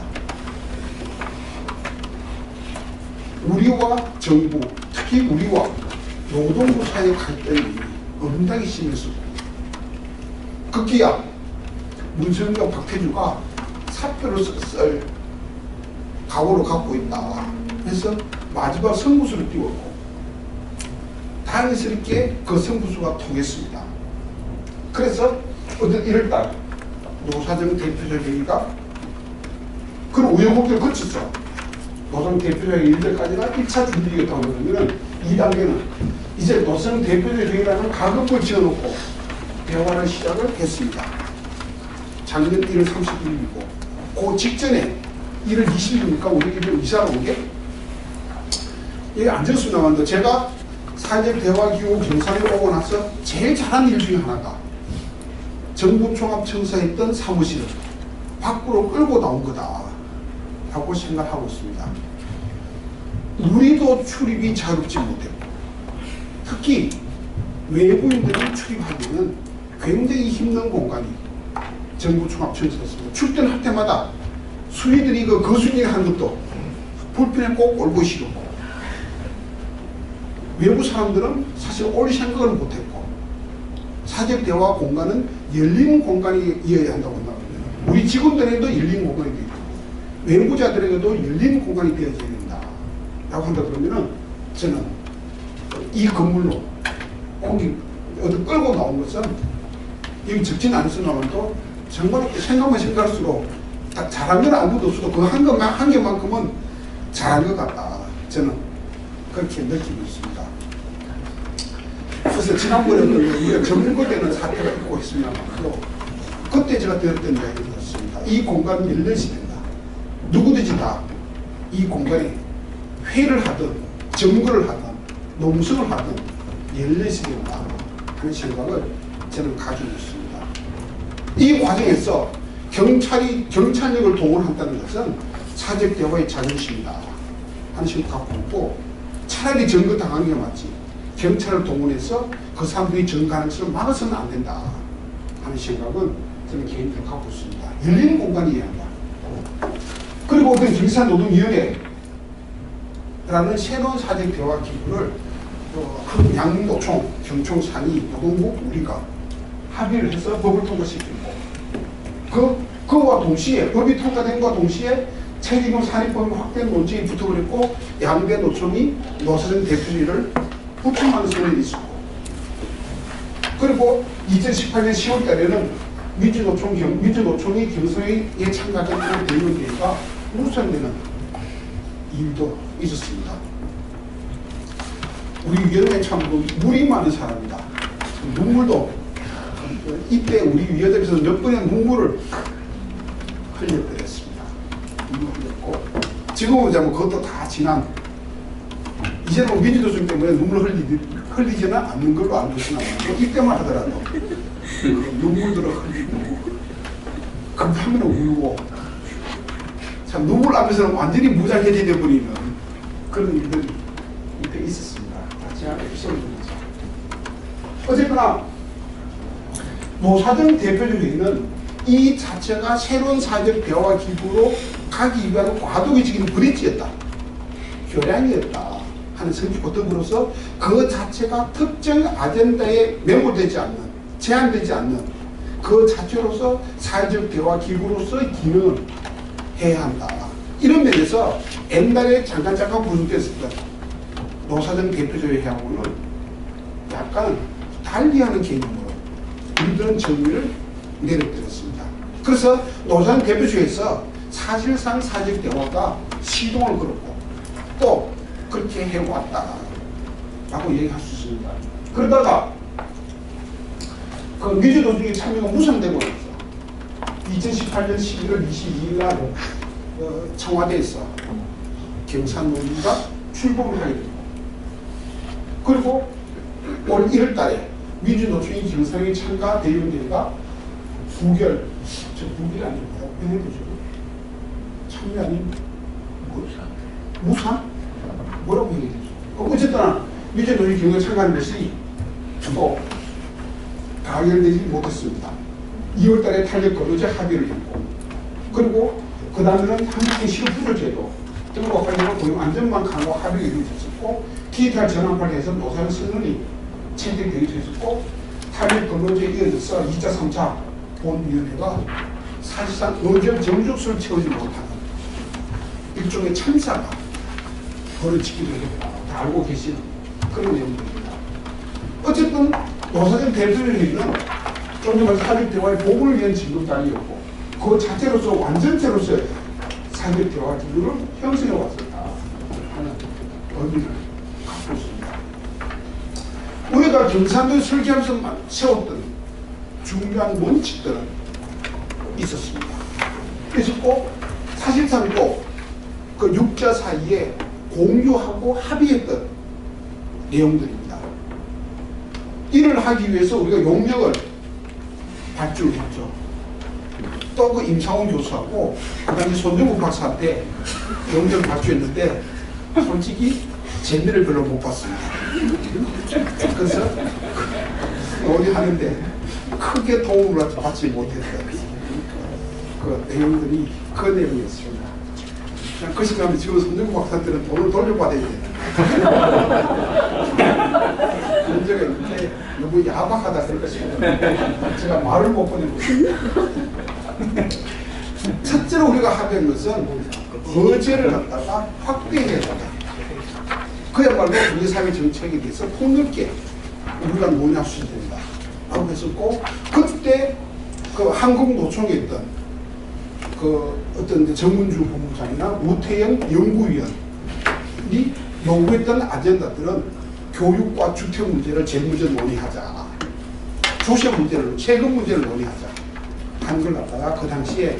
우리와 정부, 특히 우리와 노동부 사이의 갈등이 엄청나게 심했었고, 급기야 문성과 박태주가 사표를 쓸 각오를 갖고 있다. 그래서 마지막 성부수를 띄웠고, 다행스럽게 그 성부수가 통했습니다. 그래서 어떤 1월달 노사정 대표자 회의가 그런 우여곡절을 거쳤어. 노사정 대표자 회의까지가 1차 준비였다고 그러면 2단계는 이제 노사정 대표자 회의라는 가급을 지어놓고 대화를 시작을 했습니다. 작년 1월 31일이고 그 직전에 1월 20일이니까 우리 집에 이사를 온 게 여기 앉아서 나왔는데, 제가 사회적 대화 기구 경상에 오고 나서 제일 잘한 일 중에 하나가 정부종합청사에 있던 사무실을 밖으로 끌고 나온 거다 라고 생각하고 있습니다. 우리도 출입이 자유롭지 못했고, 특히 외부인들이 출입하기는 굉장히 힘든 공간이 정부종합청사였습니다. 출전할 때마다 수의들이 그 거순이 하는 것도 불편에 꼭 올고 싫었고, 외부 사람들은 사실 올 생각을 못했고, 사적 대화 공간은 열린 공간이어야 한다고 생각합니다. 우리 직원들에게도 열린 공간이 되어 있고, 외부자들에게도 열린 공간이 되어져야 된다 라고 한다 그러면은, 저는 이 건물로 어디 끌고 나온 것은 여기 적진 않아서 나와도 정말 생각만 생각할수록 잘한 건 아무도 없어도 그 한 개만큼은 잘한 것 같다. 저는 그렇게 느끼고 있습니다. 그래서 지난번에는 우리가 전문거되는 사태가 있고 있으면 그때 제가 들었던 이야기였습니다. 이 공간은 열려야 된다. 누구든지 다 이 공간에 회의를 하든 점거를 하든 농성을 하든 열려야 된다 하는 생각을 저는 가지고 있습니다. 이 과정에서 경찰력을 동원한다는 것은 사적 대화의 자존심이다 하는 생각 갖고 있고, 차라리 점거 당하는 게 맞지 경찰을 동원해서 그 사람들이 점거하는 것을 막아서는 안 된다 하는 생각은 저는 개인적으로 갖고 있습니다. 열리는 공간이어야 한다. 그리고 어떤 경산노동위원회라는 새로운 사적 대화 기구를 양노총, 경총, 상위, 노동부 우리가 합의를 해서 법을 통과시키고, 그와 동시에 법이 통과된과 동시에 책임형 산입범위 확대 논쟁이 붙어버렸고, 양대 노총이 노사정 대표를 부팅하는 소리가 있었고, 그리고 2018년 10월 달에는 민주노총이 경선에 참가하는 대의원회의가 무산되는 일도 있었습니다. 우리 위원회 참 물이 많은 사람이다. 눈물도 이때 우리 위원회에서 몇 번의 눈물을 흘려드렸습니다. 눈물 흘렸고, 지금은 이제 그것도 다 지난, 이제는 민주노총 때문에 눈물 흘리지는 않는 걸로 알고 있으나 이때만 하더라도 눈물들을 흘리고 급하면 울고, 참 눈물 나면서는 완전히 무장해제 되어버리는 그런 일들이 이때 있었습니다. 제가 에피소드입니다. 어쨌거나 노사정 대표적 회의는 이 자체가 새로운 사적 대화 기구로 가기 위한 과도기적인 브릿지였다, 교량이었다 하는 성격과 더불어서 그 자체가 특정 아젠다에 메모되지 않는, 제한되지 않는 그 자체로서 사회적 대화 기구로서의 기능을 해야 한다. 이런 면에서 옛날에 잠깐 구속됐었던 노사정 대표조회하고는 약간 달리하는 개념으로 우리들은 정의를 내려드렸습니다. 그래서 노사정 대표조회에서 사실상 사적 대화가 시동을 걸었고 또 그렇게 해왔다 라고 얘기할 수 있습니다. 그러다가 그 민주노총의 참여가 무산되고 나서 2018년 11월 22일 날 청와대에서 경산노위가 출범을 하게 되고, 그리고 올 1월 달에 민주노총이 정상회 참가 대의원대회가 부결, 저 부결이 아니고 뭐라고 해야 되죠? 참여 아닌 무산? 뭐라고 해야 되죠? 어쨌든 민주노총이 경선에 참가하는 것이 또 가결되지 못했습니다. 2월 달에 탄력 거부제 합의를 했고, 그리고 그 다음에는 한국의 실업부조제도 등과 관련한 고용 안전망 강화 합의가 이루어졌었고, 디지털 전환을 해서 노사연 선언이 채택되기도 했었고, 탄력 근로제에 이어져서 2차, 3차 본위원회가 사실상 의결 정족수를 채우지 못하는 일종의 참사가 벌어지기도 했다. 다 알고 계시는 그런 내용들입니다. 어쨌든 노사연 대표회의는 좀 전에 사회적 대화의 복원을 위한 진급단이었고, 그 자체로서 완전체로서 사회적 대화 기구를 형성해 왔었다 하는 의미를 갖고 있습니다. 우리가 경산도에 설계하면서 세웠던 중요한 원칙들은 있었습니다. 있었고, 사실상 또 그 육자 사이에 공유하고 합의했던 내용들입니다. 이를 하기 위해서 우리가 용역을 발주했죠. 또 그 임상훈 교수하고 그 당시 손정국 박사한테 용역을 발주했는데 솔직히 재미를 별로 못 봤습니다. 그래서 논의하는데 크게 도움을 받지 못했던 그 내용들이 그 내용이었습니다. 그 시간에 지금 손정국 박사한테는 돈을 돌려받아야 되는 문제가 있는데 너무 야박하다 그럴 것입니다. 제가 말을 못 보내고 있습니다. 첫째로 우리가 합의한 것은 거제를 갖다가 확대해야 된다. 그야말로 우리 사회 정책에 대해서 폭넓게 우리가 논의할 수 있다 라고 했었고, 그때 그 한국노총에 있던 그 어떤 정문주 본부장이나 우태영 연구위원이 요구했던 아젠다들은 교육과 주택 문제를 제일 먼저 논의하자, 조세 문제를, 세금 문제를 논의하자 하는 걸 갖다가 그 당시에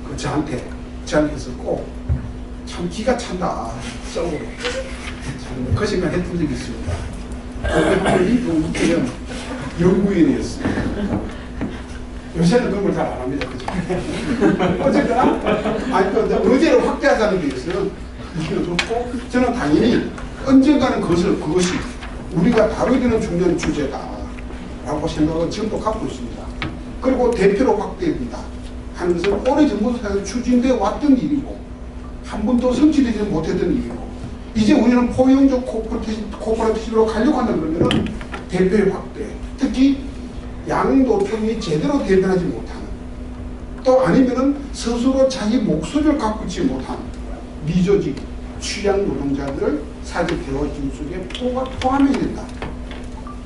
그 저한테 제안했었고, 참 기가 찬다, 썩으로. 그 시간 했던 적이 있습니다. 그 우태영 연구위원이었습니다. 요새는 그런 걸 잘 안 합니다. 어쨌거나, 아니, 의제를 확대하자는 데 있어서는 이기는 좋고, 저는 당연히 언젠가는 그것이 우리가 다뤄야 되는 중요한 주제다라고 생각을 지금도 갖고 있습니다. 그리고 대표로 확대해야 된다 하는 것은 오래전부터 추진되어 왔던 일이고, 한 번도 성취되지 못했던 일이고, 이제 우리는 포용적 코퍼레티브로 가려고 한다 그러면은 대표의 확대, 특히 양노총이 제대로 대변하지 못하는, 또 아니면은 스스로 자기 목소리를 갖고 있지 못한 미조직 취약 노동자들을 사회적 대화 기구 속에 포함해야 된다.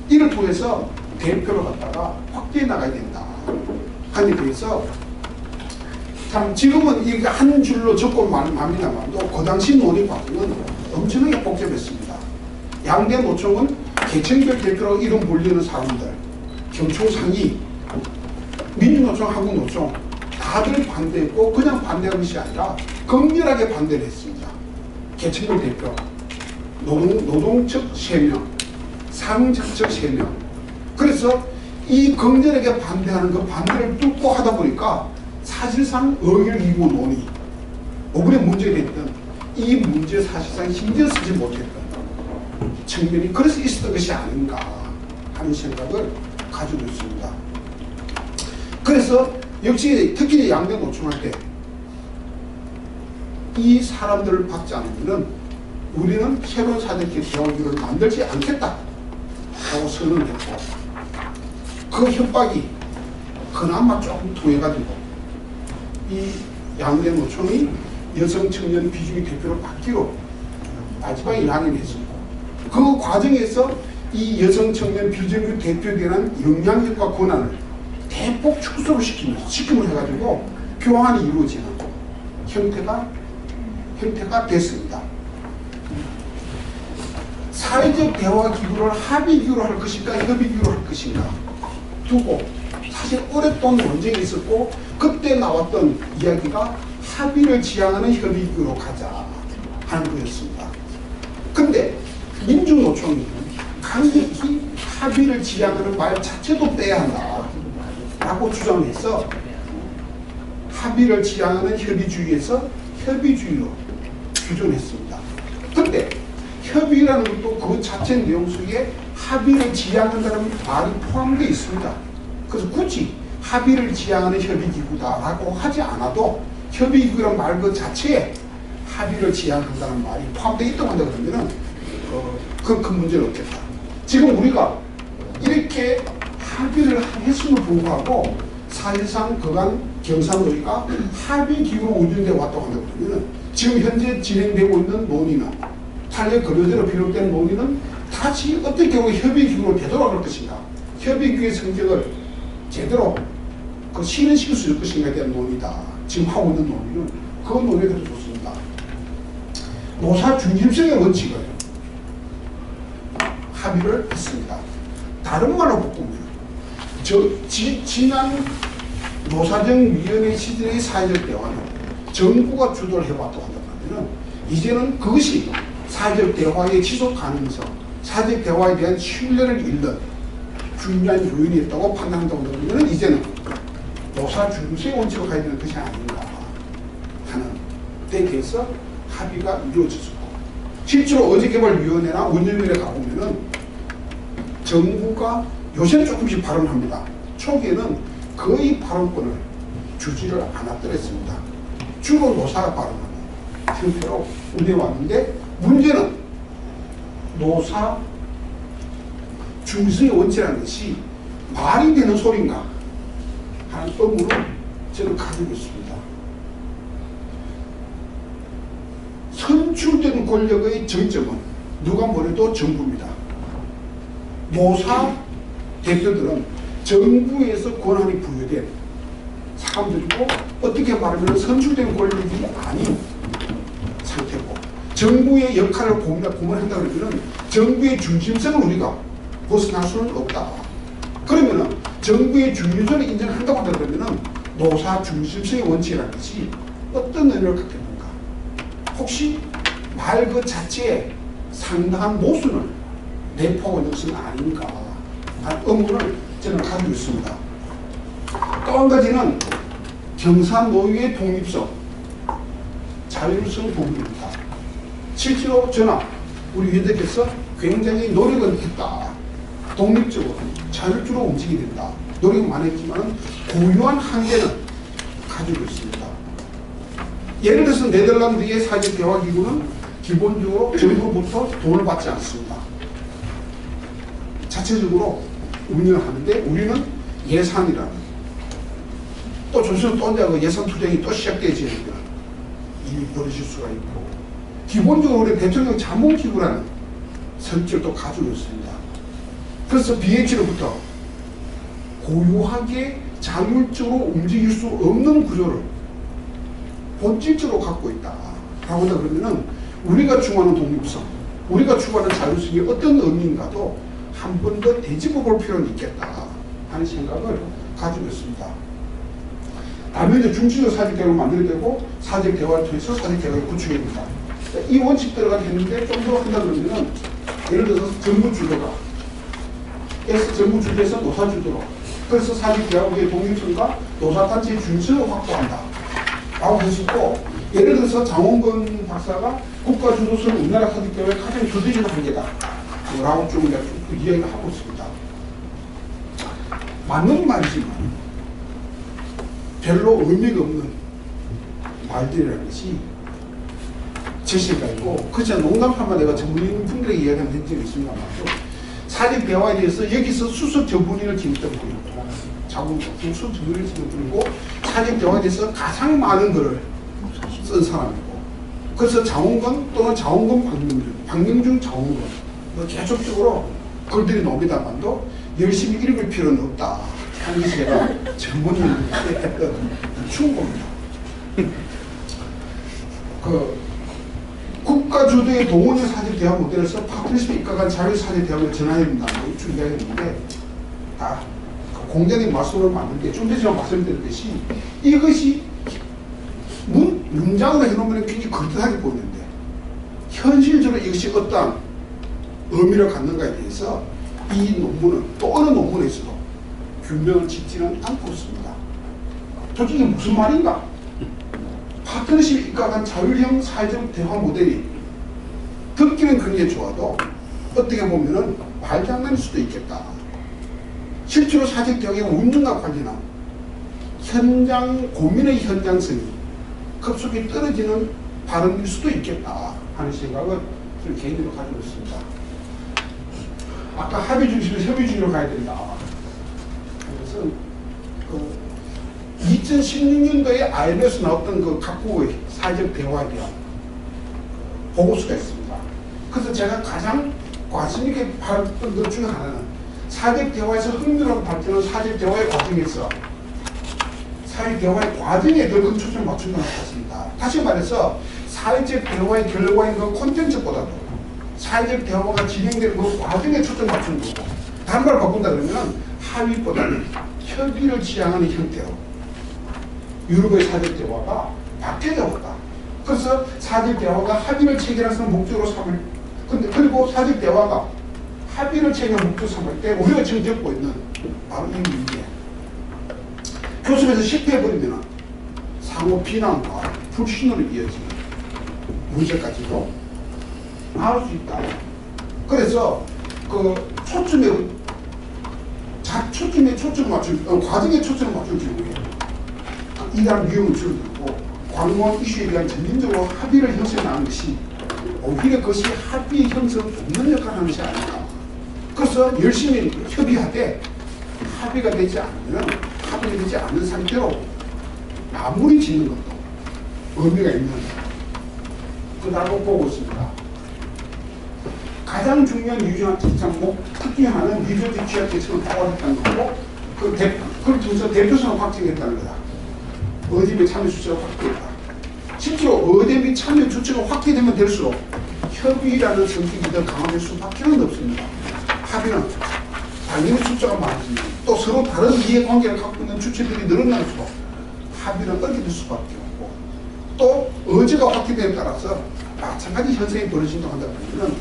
이를 통해서 대표를 갖다가 확대해 나가야 된다 하는 데 대해서 참 지금은 이게 한 줄로 적고 맙니다만도 그 당시 논의 과정은 엄청나게 복잡했습니다. 양대 노총은 계층별 대표로 이름 불리는 사람들, 경총 상위, 민주노총, 한국노총 다들 반대했고, 그냥 반대한 것이 아니라 극렬하게 반대를 했습니다. 계층별 대표, 노동 측 3명, 상층 측 3명. 그래서 이 극렬하게 반대하는 그 반대를 뚫고 하다 보니까 사실상 의결기구 논의, 이번에 문제가 됐던 이 문제 사실상 신경 쓰지 못했던 측면이 그래서 있었던 것이 아닌가 하는 생각을 가지고 있습니다. 그래서 역시 특히 양대 노총할 때 이 사람들을 받지 않으면 우리는 새로운 사회적 대화기구를 만들지 않겠다 라고 선언을 했고, 그 협박이 그나마 조금 통해가지고 이 양대 노총이 여성 청년 비중이 대표로 받기로 마지막에 양해를 했었고, 그 과정에서 이 여성 청년 비정규 대표에 대한 영향력과 권한을 대폭 축소를 시킴을 해가지고 교환이 이루어지는 형태가 됐습니다. 사회적 대화 기구를 합의 기구로 할 것인가 협의 기구로 할 것인가 두고 사실 오랫동안 논쟁이 있었고, 그때 나왔던 이야기가 합의를 지향하는 협의 기구로 가자 하는 거였습니다. 근데 민주노총이 강력히 합의를 지향하는 말 자체도 빼야 한다 라고 주장을 해서 합의를 지향하는 협의주의에서 협의주의로 규정했습니다. 근데 협의라는 것도 그 자체 내용 속에 합의를 지향한다는 말이 포함되어 있습니다. 그래서 굳이 합의를 지향하는 협의기구다라고 하지 않아도 협의기구란 말 그 자체에 합의를 지향한다는 말이 포함되어 있다고 한다 그러면은 그건 큰 문제는 없겠다. 지금 우리가 이렇게 합의를 했음을 불구하고 사실상 그간 경상도의가 합의기구로 운영되어 왔다고 한다 그러면은 지금 현재 진행되고 있는 논의는 탄력 근로제로 비롯된 논의는 다시 어떤 경우에 협의기구로 되돌아갈 것인가, 협의기구의 성격을 제대로 실현시킬 수 있을 것인가에 대한 논의다. 지금 하고 있는 논의는 그 논의가 더 좋습니다. 노사 중심성의 원칙을 합의를 했습니다. 다른 말로 보면 지난 노사정위원회 시절의 사회적 대화는 정부가 주도를 해왔다고 한다면 이제는 그것이 사회적 대화의 지속 가능성, 사회적 대화에 대한 신뢰를 잃는 중요한 요인이었다고 판단한다고 한다면 이제는 노사 중심의 원칙을 가야 되는 것이 아닌가 하는 데 대해서 합의가 이루어졌고, 실제로 어제개발위원회나 운영위원회 가보면은 정부가 요새는 조금씩 발언합니다. 초기에는 거의 발언권을 주지를 않았더랬습니다. 주로 노사가 발언하는 형태로 운영해왔는데, 문제는 노사 중심의 원칙이라는 것이 말이 되는 소린가 하는 의문을 저는 가지고 있습니다. 선출된 권력의 정점은 누가 뭐래도 정부입니다. 노사 대표들은 정부에서 권한이 부여된 사람들이고, 어떻게 말하면 선출된 권력이 아닌 상태고, 정부의 역할을 고민한다 그러면 정부의 중심성을 우리가 벗어날 수는 없다. 그러면 정부의 중심성을 인정한다고 한다 그러면 노사 중심성의 원칙이라는 것이 어떤 의미를 갖게 됩니까? 혹시 말 그 자체에 상당한 모순을 내포하고 있는 것은 아닌가 하는 의문을 저는 가지고 있습니다. 또 한 가지는 경사노위의 독립성, 자율성 부분입니다. 실제로 저나 우리 위원장께서 굉장히 노력은 했다. 독립적으로 자율적으로 움직이게 된다. 노력은 많이 했지만 고유한 한계는 가지고 있습니다. 예를 들어서 네덜란드의 사회적 대화기구는 기본적으로 정부로부터 돈을 받지 않습니다. 자체적으로 운영을 하는데, 우리는 예산이라는, 또 조선은 또 이제 그 예산 투쟁이 또 시작되지 않으면 이미 벌어질 수가 있고, 기본적으로 우리 대통령 자문기구라는 설정도 가지고 있습니다. 그래서 BH로부터 고유하게 자율적으로 움직일 수 없는 구조를 본질적으로 갖고 있다. 라고 한다 그러면은 우리가 추구하는 독립성, 우리가 추구하는 자율성이 어떤 의미인가도 한 번 더 되짚어 볼 필요는 있겠다 하는 생각을 가지고 있습니다. 다음에 이제 중심적 사회적 대화를 만들어야 되고, 사회적 대화를 통해서 사회적 대화를 구축해야 된다. 이 원칙대로가 됐는데 좀 더 한다 그러면은, 예를 들어서 정부 주도가 정부 주도에서 노사 주도로, 그래서 사회적 대화의 독립성과 노사단체의 중심을 확보한다 라고 할 수 있고, 예를 들어서 장원건 박사가 국가 주도성은 우리나라 사회적 대화의 가장 주도적인 한계다 라고 좀 이야기를 하고 있습니다. 맞는 말이지만 별로 의미가 없는 말들이라는 것이 제시가 있고, 그렇지 농담하면 내가 전문인 분들에게 이야기한 적이 있습니다만, 사회적 대화에 대해서 여기서 수석 전문인을 지냈던 분이고, 수석 전문인을 지냈던 분이고, 사회적 대화에 대해서 가장 많은 글을 쓴 사람이고, 그래서 장원건 또는 장원건 박명준 장원건 계속적으로 글들이 나옵니다만도 열심히 읽을 필요는 없다 하는 것이 제가 전문인한테 했던 충고입니다. 국가 주도의 동원의 사회적 대화 모델에서 파트너십에 입각한 자유 사회적 대화를 전환해야 된다. 이쪽 이야기했는데, 공자님 말씀을 맞는데, 좀 전에 제가 말씀드렸듯이 이것이 문장으로 해놓으면 굉장히 그럴듯하게 보이는데, 현실적으로 이것이 어떠한 의미를 갖는가에 대해서 이 논문은 또 어느 논문에서도 규명을 짓지는 않고 있습니다. 도대체 이게 무슨 말인가? 파트너십 입각한 자율형 사회적 대화 모델이 듣기는 굉장히 좋아도 어떻게 보면은 말장난일 수도 있겠다. 실제로 사회적 대화의 운영과 관련한 현장 고민의 현장성이 급속히 떨어지는 발언일 수도 있겠다 하는 생각을 저는 개인적으로 가지고 있습니다. 아까 합의 중심에서 협의 중으로 가야 된다. 그래서 2016년도에 IMF에서 나왔던 그 각국의 사회적 대화에 대한 보고서가 있습니다. 그래서 제가 가장 관심 있게 봤던 것 중에 하나는 사회적 대화에서 흥미로운 발전은 사회적 대화의 과정에서 사회적 대화의 과정에 더 큰 초점을 맞춘 것 같습니다. 다시 말해서 사회적 대화의 결과인 그 콘텐츠보다도 사회적 대화가 진행되는 그 과정에 초점을 맞춘 거고, 다른 말로 바꾼다 그러면 합의보다는 협의를 지향하는 형태로 유럽의 사회적 대화가 바뀌어져 왔다. 그래서 사회적 대화가 합의를 체결하는 목적으로 삼을, 근데 그리고 사회적 대화가 합의를 체결하는 목적으로 삼을 때 우리가 지금 겪고 있는 바로 이 문제. 교섭에서 실패해버리면 상호 비난과 불신으로 이어지는 문제까지도 나올 수 있다. 그래서 그 초점을 맞출, 과정에 초점을 맞출 경우에 이러한 위험을 줄어들고 관련 이슈에 대한 점진적으로 합의를 형성하는 것이 오히려 그것이 합의 형성을 돕는 역할을 하는 것이 아닐까. 그래서 열심히 협의하되 합의가 되지 않는 상태로 마무리 짓는 것도 의미가 있는 거라고 보고 있습니다. 가장 중요한 유효한 특징목 특 중에 하나는 미조직 취약 계층을 포괄했다는 거고, 그걸 통해서 대표성을 확증했다는 거다. 의대 참여 주체가 확대했다. 실제로 의대 및 참여 주체가 확대되면 될수록 협의라는 성격이 더 강화될 수밖에 없습니다. 합의는 당연히 숫자가 많아지면 또 서로 다른 이해관계를 갖고 있는 주체들이 늘어날수록 합의는 어기될 수밖에 없고, 또 의제가 확대됨에 따라서 마찬가지 현상이 벌어진다고 한다면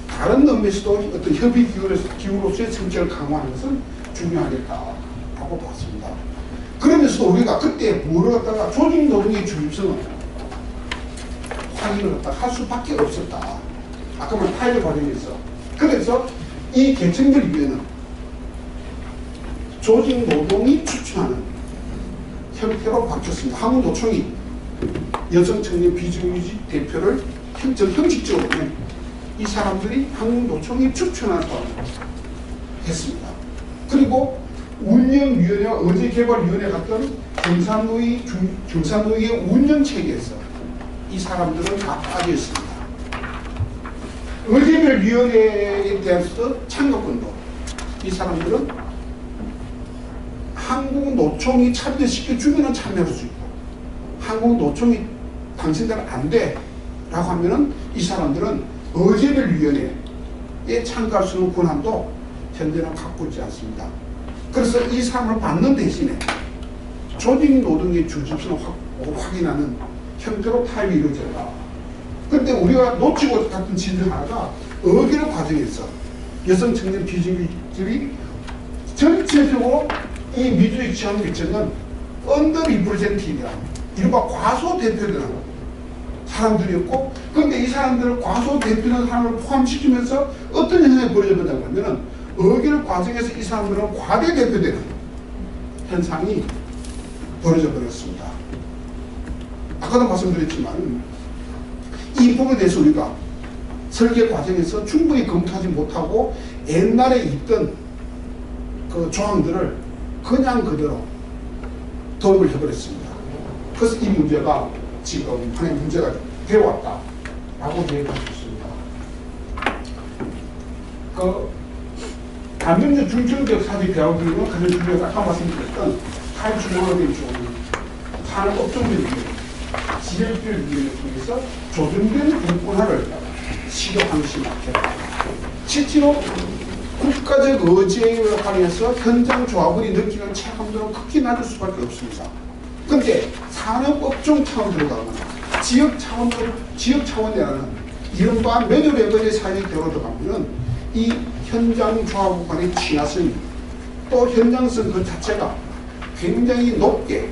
다른 면에서도 어떤 협의 기구로서의 성격을 강화하는 것은 중요하겠다라고 봤습니다. 그러면서도 우리가 그때 뭐를 갖다가 조직 노동의 중립성을 확인을 갖다가 할 수밖에 없었다. 아까 말한 타협 과정에서. 그래서 이 계층들 위에는 조직 노동이 추천하는 형태로 바뀌었습니다. 한국노총이 여성 청년 비정규직 대표를 형식적으로 이 사람들이 한국노총이 추천한 사람을 했습니다. 그리고 운영위원회와 의제개발위원회 같은 경산노의 운영체계에서 이 사람들은 다 빠져 있습니다. 의제별위원회에 대해서 참가권도 이 사람들은 한국노총이 참여시켜주면 참여할 수 있고, 한국노총이 당신들은 안 돼 라고 하면은 이 사람들은 의제별위원회에 참가할 수 있는 권한도 현재는 갖고 있지 않습니다. 그래서 이 사람을 받는 대신에 조직 노동의 중심성을 확인하는 형태로 타협이 이루어졌다. 그런데 우리가 놓치고 갔던 진들 하나가 의결 과정에서 여성 청년 비정규직들이 전체적으로 이 미주직 지원 계층은 언더리프레젠티브라 이른바 과소대표되는 사람들이었고, 그런데 이 사람들을 과소대표되는 사람을 포함시키면서 어떤 현상이 벌어졌다고 하면 의결 과정에서 이 사람들은 과대대표되는 현상이 벌어져 버렸습니다. 아까도 말씀드렸지만 이 부분에 대해서 우리가 설계 과정에서 충분히 검토하지 못하고 옛날에 있던 그 조항들을 그냥 그대로 도입을 해버렸습니다. 그래서 이 문제가 지금 하나의 문제가 되어왔다라고 얘기할 수 있습니다. 그 단면적 중증적 사회 대학교육은 가장 중요해서 아까 말씀드렸던 탈중앙화된 조항, 산업업종별 지역별 통해서 조정된 공권화를 시도하는 것이 맞겠다. 실제로 국가적 의제에 관해서 현장 조합원이 느끼는 체감도는 극히 낮을 수밖에 없습니다. 그런데 산업업종 차원 들어가거나 지역 차원이라는 이른바 매뉴레벨의 사회적 대화로 들어가면 이 현장 조합 간의 친화성이 또 현장성 그 자체가 굉장히 높게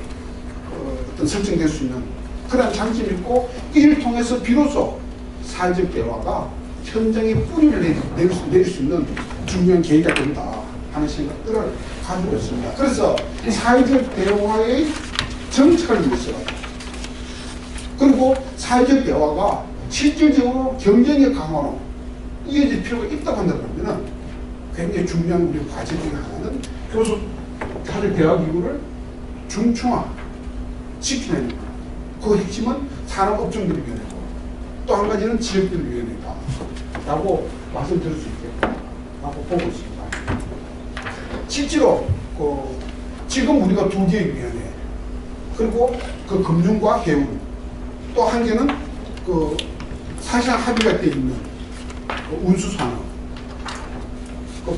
어떤 설정될 수 있는 그런 장점이 있고 이를 통해서 비로소 사회적 대화가 현장에 뿌리를 내릴 수 있는 중요한 계기가 된다 하는 생각들을 가지고 있습니다. 그래서 사회적 대화의 정착을 위해서 그리고 사회적 대화가 실질적으로 경쟁의 강화로 이어질 필요가 있다고 한다면 굉장히 중요한 우리 과제 중에 하나는 교수 사회적 대화 기구를 중충화 시키는 그 핵심은 산업업종들위원회고 또 한 가지는 지역들위원회다 라고 말씀드릴 수 있겠다라고 보고 있습니다. 실제로 지금 우리가 두 개의 위원회 그리고 그 금융과 해운 또 한 개는 사실상 합의가 되어 있는 운수산업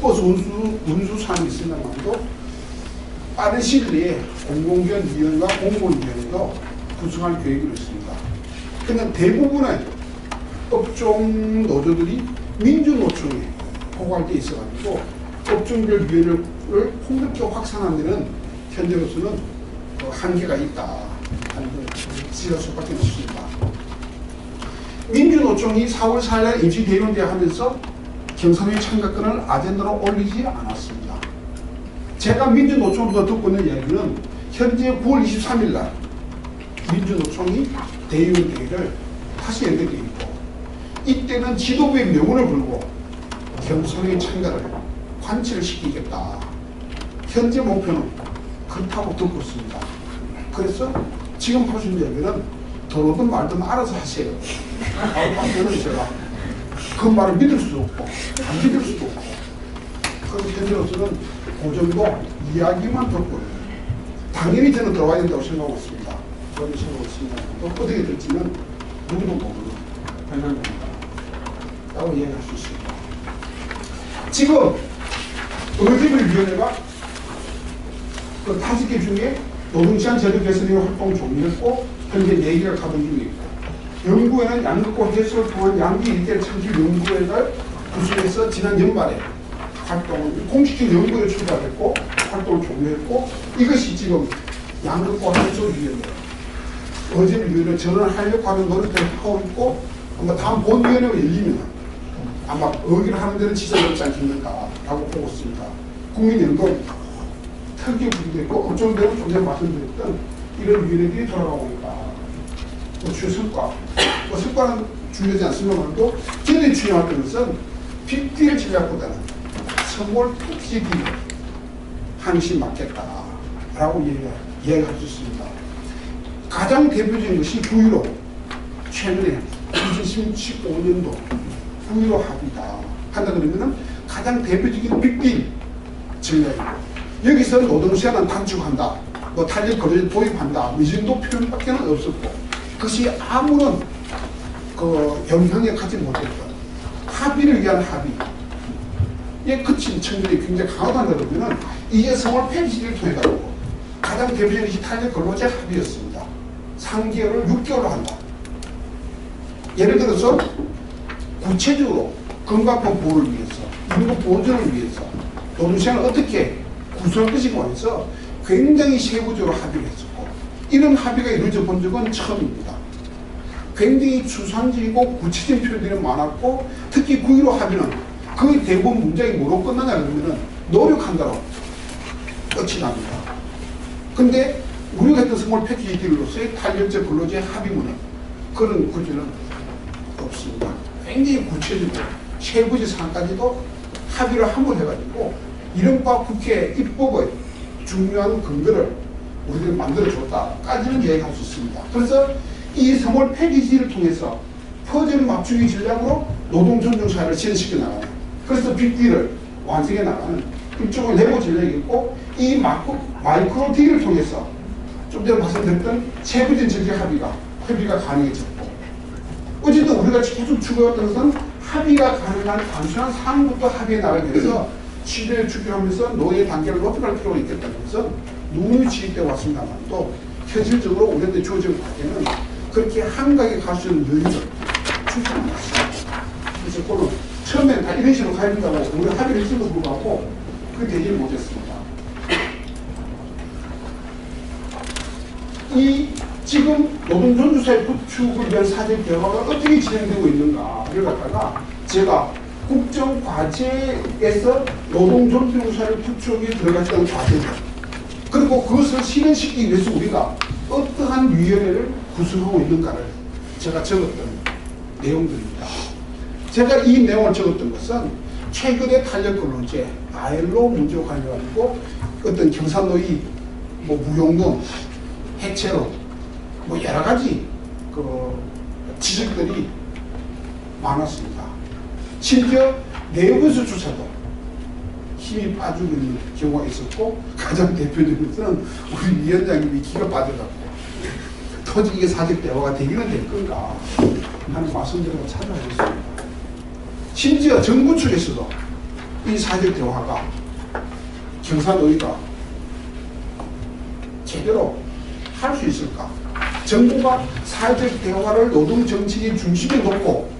버스 운수산업이 있습니다만도 빠른 시일 내에 공공기관위원회와 공무원위원회도 구성할 계획으로 있습니다. 그런데 대부분의 업종 노조들이 민주노총에 포괄되어 있어가지고 업종별 위원회를 폭넓게 확산하는 데는 현재로서는 한계가 있다 하는 걸 지적할 수밖에 없습니다. 민주노총이 4월 4일 임시대의원대회 하면서 경선의 참가권을 아젠다로 올리지 않았습니다. 제가 민주노총부터 듣고 있는 이야기는 현재 9월 23일 날 민주노총이 대의원대회를 다시 연결되어 있고 이때는 지도부의 명운을 걸고 경선의 참가를 관철을 시키겠다. 현재 목표는 그렇다고 듣고 있습니다. 그래서 지금 할 수 있는 이야기는 들어오든 말든 알아서 하세요. 저는 제가 그 말을 믿을 수도 없고 안 믿을 수도 없고 그래서 현재로서는 그 정도 이야기만 듣고 당연히 저는 들어와야 된다고 생각하고 있습니다. 그렇게 생각하고 있습니다. 또 어떻게 될지는 누구도 모르는 변화입니다. 라고 이야기할 수 있습니다. 지금 의료위원회가 그 5개 중에 노동시간 제도 개선의 활동 종료했고 현재 4개가 가동 중에 있고 연구회는 양극과 해소를 통한 양기 일대를 창출 연구회를 구성해서 지난 연말에 활동을 공식적 연구회를 출발했고 활동을 종료했고 이것이 지금 양극과 해소위원회 어제위원회 전환을 하려고 하는 노력들을 하고 있고 아마 다음 본위원회가 열리면 아마 의기를 하는 데는 지장이 없지 않겠는가 라고 보고 있습니다. 국민연금 특기 부분도 있고 업종대로 좀 전에 말씀드렸던 이런 위원회들이 돌아가고 있다. 주요 성과 성과는 중요하지 않습니다만도 저희들이 중요한 것은 빅딜 전략보다는 스몰 패키지 딜 하는 것이 맞겠다라고 이야기할 수 있습니다. 가장 대표적인 것이 9.15 최근에 2015년도 9.15 합의다 한다 그러면은 가장 대표적인 빅딜 전략이고 여기서 노동시간은 단축한다 뭐 탄력 거리를 도입한다 이 정도 표현밖에 없었고 그것이 아무런 영향에 가지 못했던 합의를 위한 합의에 그친 청년이 굉장히 강하다는 그러면은 이제 생활 폐지를 통해 가지고 가장 대표적인 것이 탄력 근로제 합의였습니다. 3개월을 6개월로 한다. 예를 들어서 구체적으로 건강권 보호를 위해서 인구 보존을 위해서 노동시간을 어떻게 구성할 것인가 해서 굉장히 세부적으로 합의를 했었고 이런 합의가 이루어져 본 적은 처음입니다. 굉장히 추상적이고 구체적인 표현들이 많았고 특히 9.15 합의는 거의 대부분 문장이 뭐로 끝나냐 그러면은 노력한다로 끝이 납니다. 근데 우리가 했던 스몰 패키지 딜로서의 탄력적 근로제 합의문은 그런 구조는 없습니다. 굉장히 구체적으로 세부적 사항까지도 합의를 한번 해가지고 이른바 국회 입법의 중요한 근거를 우리들이 만들어줬다까지는 이야기할 수 있습니다. 그래서 이 스몰 패키지를 통해서 퍼즐 맞추기 전략으로 노동 존중 사회를 진행시켜 나가는 그래서 빅딜을 완성해 나가는 일종의 내부 전략이 있고 이 마이크로 딜을 통해서 좀 전에 말씀드렸던 세부적인 정책 협의가 가능해졌고 어쨌든 우리가 계속 추구했던 것은 합의가 가능한 단순한 사항부터 합의해 나가기 위해서 시대를 추격하면서 노예 단계를 높여갈 필요가 있겠다는 것은 누누이 지적되어 왔습니다만 또 현실적으로 우리한테 주어진 과제는 그렇게 한가하게 갈 수 있는 여유를 주지 않았습니다. 그래서 그는 처음에는 다 이런 식으로 가야 된다고 우리 합의를 했음에도 불구하고 그게 되지를 못했습니다. 이 지금 노동존주사의 구축을 위한 사전 대화가 어떻게 진행되고 있는가를 갖다가 제가 국정과제에서 노동존주사의 구축에 들어갔던 과제들, 그리고 그것을 실현시키기 위해서 우리가 어떠한 위원회를 구성하고 있는가를 제가 적었던 내용들입니다. 제가 이 내용을 적었던 것은 최근의 탄력 근로제, ILO 문제와 관련해가지고 어떤 경사노위, 무용론, 해체론, 여러 가지 지적들이 많았습니다. 심지어 내부에서조차도 힘이 빠지고 있는 경우가 있었고, 가장 대표적인 것은 우리 위원장님이 기가 빠져갖고 도저히 이게 사직 대화가 되기는 될 건가 하는 말씀드리고 찾아왔습니다. 심지어 정부 측에서도 이 사직 대화가 경사노위가 제대로 할 수 있을까? 정부가 사회적 대화를 노동정책의 중심에 놓고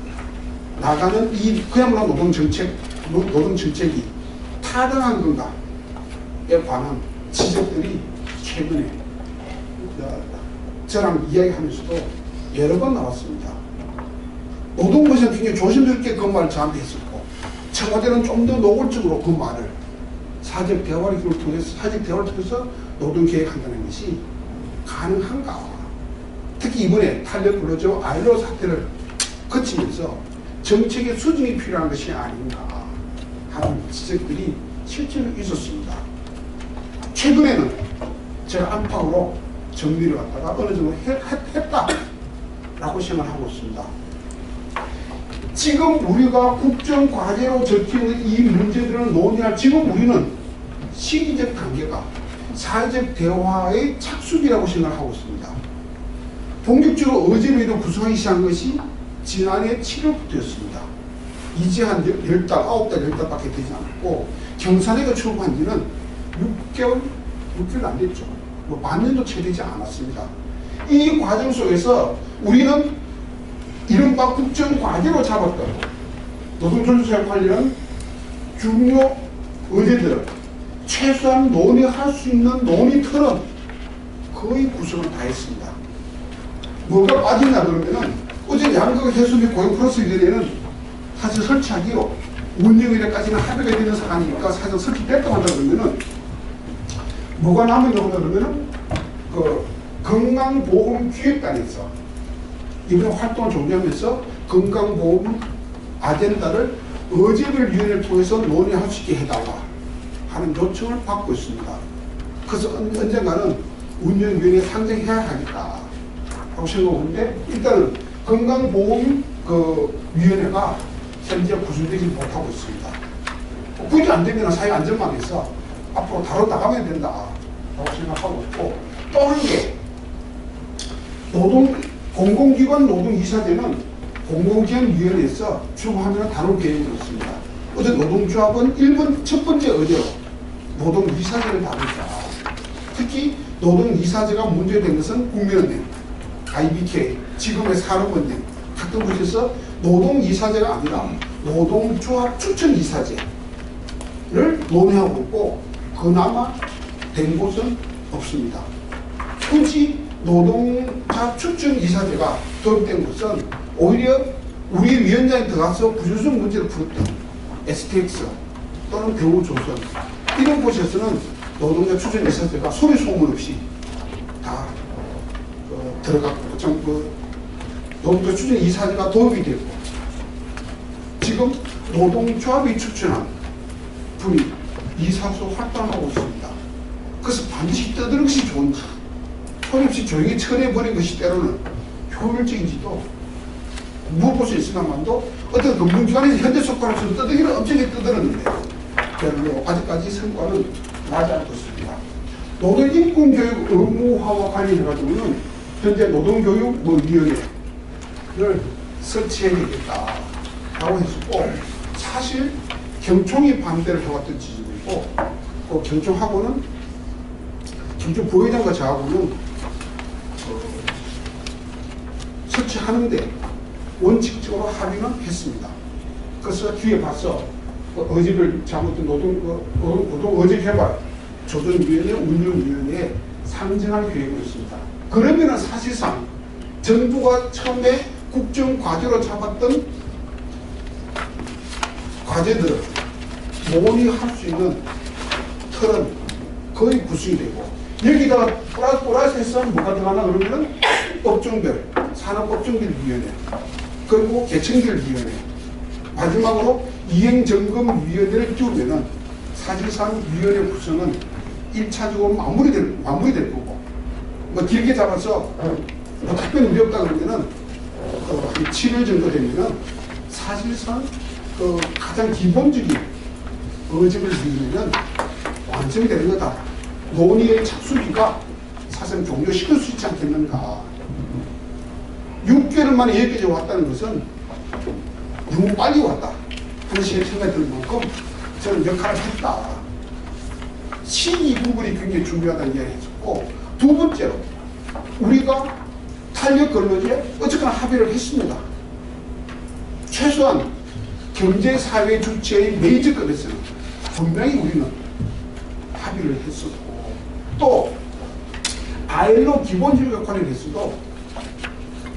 나가는 이 그야말로 노동정책이 타당한 건가에 관한 지적들이 최근에 저랑 이야기하면서도 여러 번 나왔습니다. 노동부에서는 굉장히 조심스럽게 그 말을 저한테 했었고, 청와대는 좀 더 노골적으로 그 말을 사회적 대화를 통해서 노동계획한다는 것이 가능한가? 특히 이번에 탄력 근로제 ILO 사태를 거치면서 정책의 수정이 필요한 것이 아닌가 하는 지적들이 실제로 있었습니다. 최근에는 제가 안팎으로 정리를 갖다가 어느 정도 했다라고 생각하고 있습니다. 지금 우리가 국정과제로 적혀있는 이 문제들을 논의할 지금 우리는 시기적 단계가 사회적 대화의 착수기라고 생각하고 있습니다. 본격적으로 어제로 구성하기 시작한 것이 지난해 7월부터였습니다. 이제 한 10달, 9달 밖에 되지 않았고, 경산회가 출범한 지는 6개월 안 됐죠. 만년도 채 되지 않았습니다. 이 과정 속에서 우리는 이른바 국정과제로 잡았던 노동존주사에 관련 중요 의제들을 최소한 논의할 수 있는 논의틀은 거의 구성을 다 했습니다. 뭐가 빠지냐 그러면은 어제 양극 해수 및 고용 플러스 의제에는 사실 설치하기로 운영의례까지는 합의가 되는 사안이니까 사실 설치됐다고 한다 그러면은 뭐가 남았냐고 그러면은 건강보험기획단에서 이번에 활동을 종료하면서 건강보험 아젠다를 어제별 위원회를 통해서 논의할 수 있게 해달라 하는 요청을 받고 있습니다. 그래서 언젠가는 운영위원회에 상정해야 하겠다 라고 생각하는데, 일단은 건강보험 위원회가 현재 구성되지 못하고 있습니다. 그게 안 되면 사회안전망에서 앞으로 다뤄나가면 된다 라고 생각하고 있고, 또 한 개, 공공기관 노동이사제는 공공기관위원회에서 출범하면 다룰 계획이 있습니다. 어제 노동조합은 첫 번째 의제로 노동이사제를 다루자. 특히 노동이사제가 문제된 것은 국민은행, IBK, 지금의 산업은행 같은 곳에서 노동이사제가 아니라 노동조합 추천이사제를 논의하고 있고, 그나마 된 곳은 없습니다. 굳이 노동조합 추천이사제가 도입된 것은 오히려 우리 위원장이 들어가서 구조적 문제를 풀었던 STX 또는 교우조선 이런 곳에서는 노동자 추천이사제가 소리 소문 없이 다 들어갔고, 노동자 추천이사제가 도입이 됐고, 지금 노동조합이 추천한 분이 이사소 활동하고 있습니다. 그래서 반드시 떠드는 것이 좋은지, 소리 없이 조용히 처리해버린 것이 때로는 효율적인지도 물어볼 수 있으나만도 어떤 금융기관에서 현대 속과로서 떠들기를 엄청나게 떠들었는데 별로 아직까지 성과는 나지 않고 있습니다. 노동인권교육 의무화와 관련해가지고는 현재 노동교육위원회를 설치해야겠다라고 했었고, 사실 경총이 반대를 해왔던 지점이고, 그 경총 부회장과 저하고는 설치하는데 원칙적으로 합의는 했습니다. 그래서 뒤에 봤어. 어지를 잘못된 노동 어지 개발 조정위원회 운영위원회에 상정할 계획을 있습니다. 그러면은 사실상 정부가 처음에 국정과제로 잡았던 과제들을 논의할 수 있는 틀은 거의 구성이 되고, 여기다가 플러스해서 뭐가 들어가나 그러면은 업종별, 산업업종별위원회, 그리고 개청별위원회, 마지막으로 이행점검위원회를 띄우면은 사실상 위원회 구성은 1차적으로 마무리될 거고, 뭐 길게 잡아서 뭐 특별히 문제 없다 그러면은 한 7일 정도 되면은 사실상 가장 기본적인 어집을 위해는 완성이 되는 거다. 논의의 착수기가 사실상 종료시킬 수 있지 않겠는가. 6개월 만에 여기까지 왔다는 것은 너무 빨리 왔다 하는 생각이 들 만큼 저는 역할을 했다. 시기 구분이 굉장히 중요하다는 이야기를 했었고, 두 번째로 우리가 탄력 근로제에 어쨌거나 합의를 했습니다. 최소한 경제사회 주체의 메이저급에서는 분명히 우리는 합의를 했었고, 또 ILO 기본협약에 관련해서도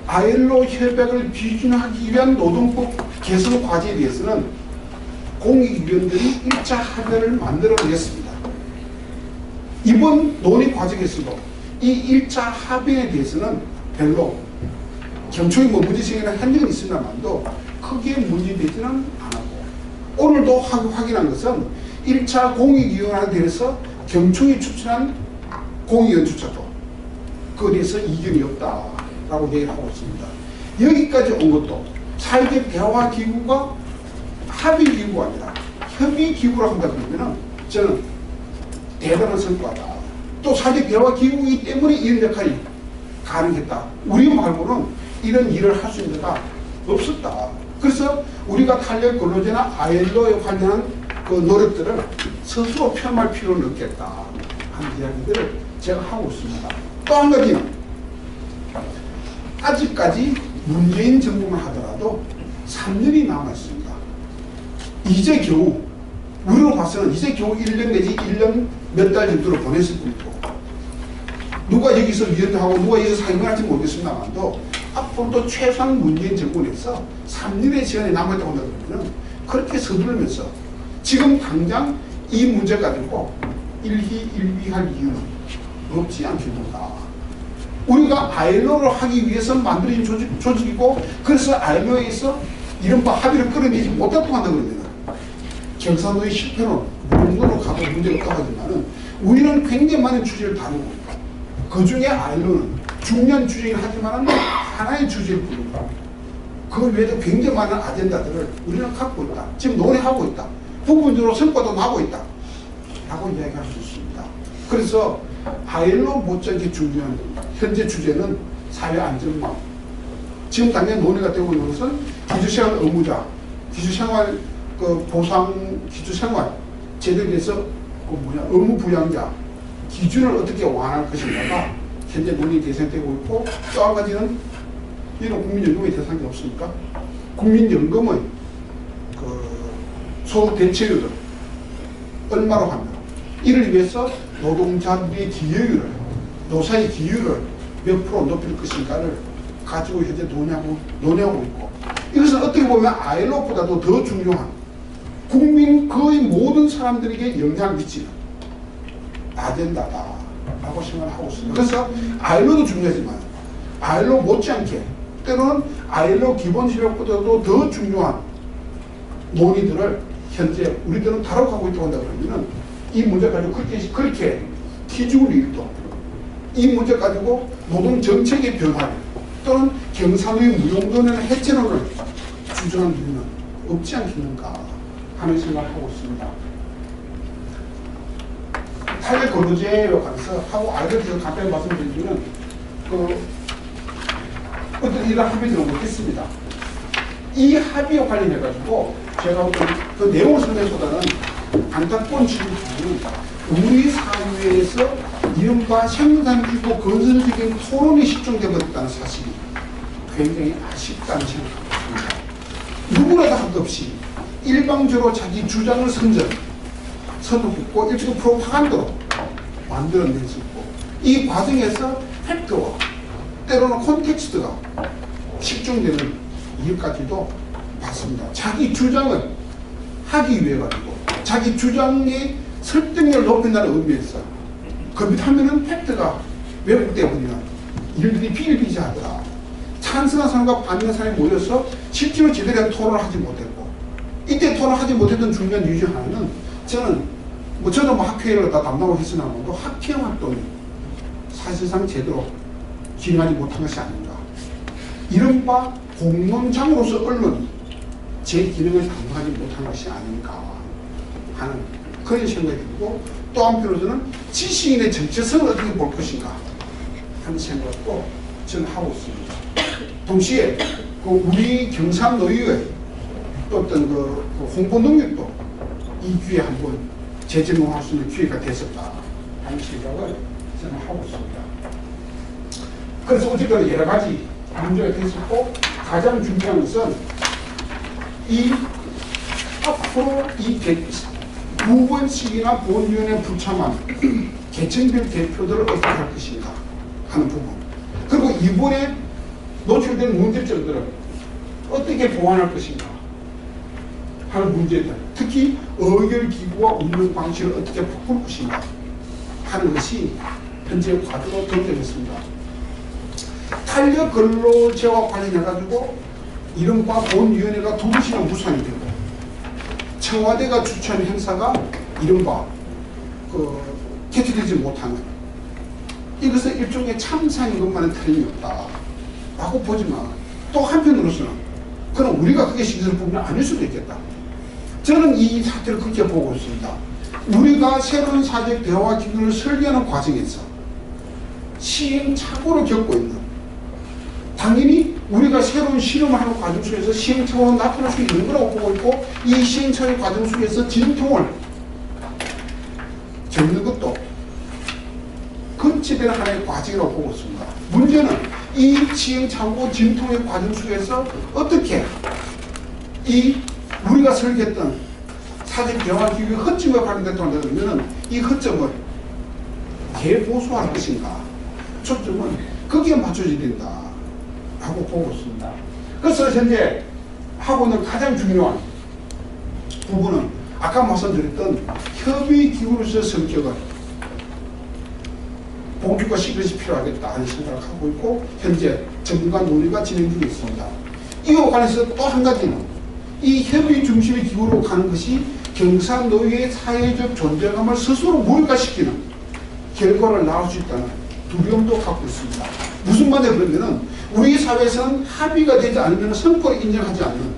ILO 협약을 비준하기 위한 노동법 개선 과제에 대해서는 공익위원들이 1차 합의를 만들어냈습니다. 이번 논의 과정에서도 이 1차 합의에 대해서는 별로 경총이 뭐 문제 생기는 한 적은 있습니다만도 크게 문제되지는 않았고, 오늘도 확인한 것은 1차 공익위원회에 대해서 경총이 추천한 공익위원조차도 그에 대해서 이견이 없다라고 얘기를 하고 있습니다. 여기까지 온 것도 사회적 대화기구가 합의기구가 아니라 협의기구라고 한다 그러면 저는 대단한 성과다. 또 사회적 대화기구이기 때문에 이런 역할이 가능했다. 우리 말고는 이런 일을 할 수 있는 데가 없었다. 그래서 우리가 탄력 근로제나 ILO에 관련한 그 노력들을 스스로 표현할 필요는 없겠다 하는 이야기들을 제가 하고 있습니다. 또 한 가지는 아직까지 문재인 정부만 하더라도 3년이 남았습니다. 이제 겨우 우리로 봐서는 이제 겨우 1년 내지 1년 몇 달 정도로 보냈을 뿐이고, 누가 여기서 위원하고 누가 여기서 사용할지 모르겠습니다만도 앞으로도 최소한 문재인 정권에서 3년의 시간이 남았다고 한다면 그렇게 서두르면서 지금 당장 이 문제 가지고 일희일비할 이유는 없지 않겠는가. 우리가 ILO를 하기 위해서 만들어진 조직이고, 그래서 ILO에서 이른바 합의를 끌어내지 못했다고 한다 그러면 경상도의 실패는 물론으로 가도 문제가 없다고 하지만은 우리는 굉장히 많은 주제를 다루고 있다. 그 중에 ILO는 중요한 주제이긴 하지만 하나의 주제일 뿐이다. 그 외에도 굉장히 많은 아젠다들을 우리는 갖고 있다. 지금 논의하고 있다. 부분적으로 성과도 나고 있다. 라고 이야기할 수 있습니다. 그래서 ILO 못지않게 중요한 현재 주제는 사회안전망. 지금 당장 논의가 되고 있는 것은 기초생활 의무자, 기초생활 보상, 기초생활 제도에 대해서 의무 부양자 기준을 어떻게 완화할 것인가가 현재 논의 대상되고 있고, 또 한 가지는 이런 국민연금의 대상이 없습니까? 국민연금의 소득 대체율을 얼마로 하면 이를 위해서 노동자들의 기여율을, 노사의 기여율을 몇 프로 높일 것인가를 가지고 현재 논의하고 있고, 이것은 어떻게 보면 ILO보다도 더 중요한 국민 거의 모든 사람들에게 영향을 미치는 아젠다다라고 생각을 하고 있습니다. 그래서 ILO도 중요하지만 ILO 못지않게 때로는 ILO 기본협약보다도 더 중요한 논의들을 현재 우리들은 다뤄가고 있다고 한다 그러면 이 문제 가지고 그렇게 기죽을 일도, 이 문제 가지고 노동 정책의 변화를 또는 경상의 무용론이나 해체론을 주장하는 이유는 없지 않겠는가 하는 생각을 하고 있습니다. 탄력 근로제에 관해서 하고 알고에 대해서 간단히 말씀드리면 어떤 이런 합의들을 못했습니다. 이 합의와 관련해가지고 제가 그 내용을 설명보다는 안타까운 질문은 우리 사회에서 이른바 생산적이고 건설적인 토론이 실종되어버렸다는 사실이 굉장히 아쉽다는 생각을 합니다. 누구라도 할 것 없이 일방적으로 자기 주장을 선동했고 일종의 프로파간다로 만들어낼 수 있고, 이 과정에서 팩트와 때로는 콘텍스트가 집중되는 일까지도 봤습니다. 자기 주장을 하기 위해 가지고 자기 주장의 설득력을 높인다는 의미에서 거듭하면은 팩트가 왜곡되어버리는 일들이 비일비재하더라. 찬성한 사람과 반대한 사람이 모여서 실제로 제대로 토론을 하지 못했고, 이때 토론하지 못했던 중요한 이유 중 하나는 저는 뭐 학회를 다 담당하고 했으나도 학회 활동이 사실상 제대로 진행하지 못한 것이 아닌가. 이른바 공론장으로서 언론이 제 기능을 담당하지 못한 것이 아닌가 하는 그런 생각이 들고, 또 한편으로는 지식인의 정체성을 어떻게 볼 것인가 하는 생각도 저는 하고 있습니다. 동시에 우리 경상노예의 어떤 홍보 능력도 이 기회에 한번 재점검할 수 있는 기회가 됐었다 하는 생각을 저는 하고 있습니다. 그래서 어쨌든 여러 가지 문제가 됐었고, 가장 중요한 것은 이 앞으로 이 9번씩이나 보훈위원회에 불참한 계층별 대표들을 어떻게 할 것인가 하는 부분, 그리고 이번에 노출된 문제점들을 어떻게 보완할 것인가 하는 문제들, 특히 의결기구와 운영 방식을 어떻게 바꿀 것인가 하는 것이 현재 과제로 등장했습니다. 탄력 근로제와 관련해가지고 이른바 보훈위원회가 2번씩이나 무산이 되고, 청와대가 추천 행사가 이른바 개최되지 못하는, 이것은 일종의 참사인 것만은 틀림없다 라고 보지만, 또 한편으로서는 그럼 우리가 그게 신경 부분이 아닐 수도 있겠다. 저는 이 사태를 그렇게 보고 있습니다. 우리가 새로운 사회적 대화 기준을 설계하는 과정에서 시행착오를 겪고 있는, 당연히 우리가 새로운 실험을 하는 과정 속에서 시행착오가 나타날 수 있는 거라고 보고 있고, 이 시행착오 과정 속에서 진통을 겪는 것도 거치되는 하나의 과정이라고 보고 있습니다. 문제는 이 시행착오 진통의 과정 속에서 어떻게 이 우리가 설계했던 사회적 대화 기구의 허점과 관련됐다면 이 허점을 재보수할 것인가, 초점은 거기에 맞춰져야 된다 하고 보고 있습니다. 그래서 현재 하고 있는 가장 중요한 부분은 아까 말씀드렸던 협의기구로서의 성격을 본격화시키는 것이 필요하겠다 하는 생각을 하고 있고, 현재 전문가 논의가 진행 중에 있습니다. 이와 관해서 또 한 가지는 이 협의 중심의 기구로 가는 것이 경상노예의 사회적 존재감을 스스로 무력화시키는 결과를 낳을 수 있다는 두려움도 갖고 있습니다. 무슨 말이냐 그러면은 우리 사회에서는 합의가 되지 않으면 성과를 인정하지 않는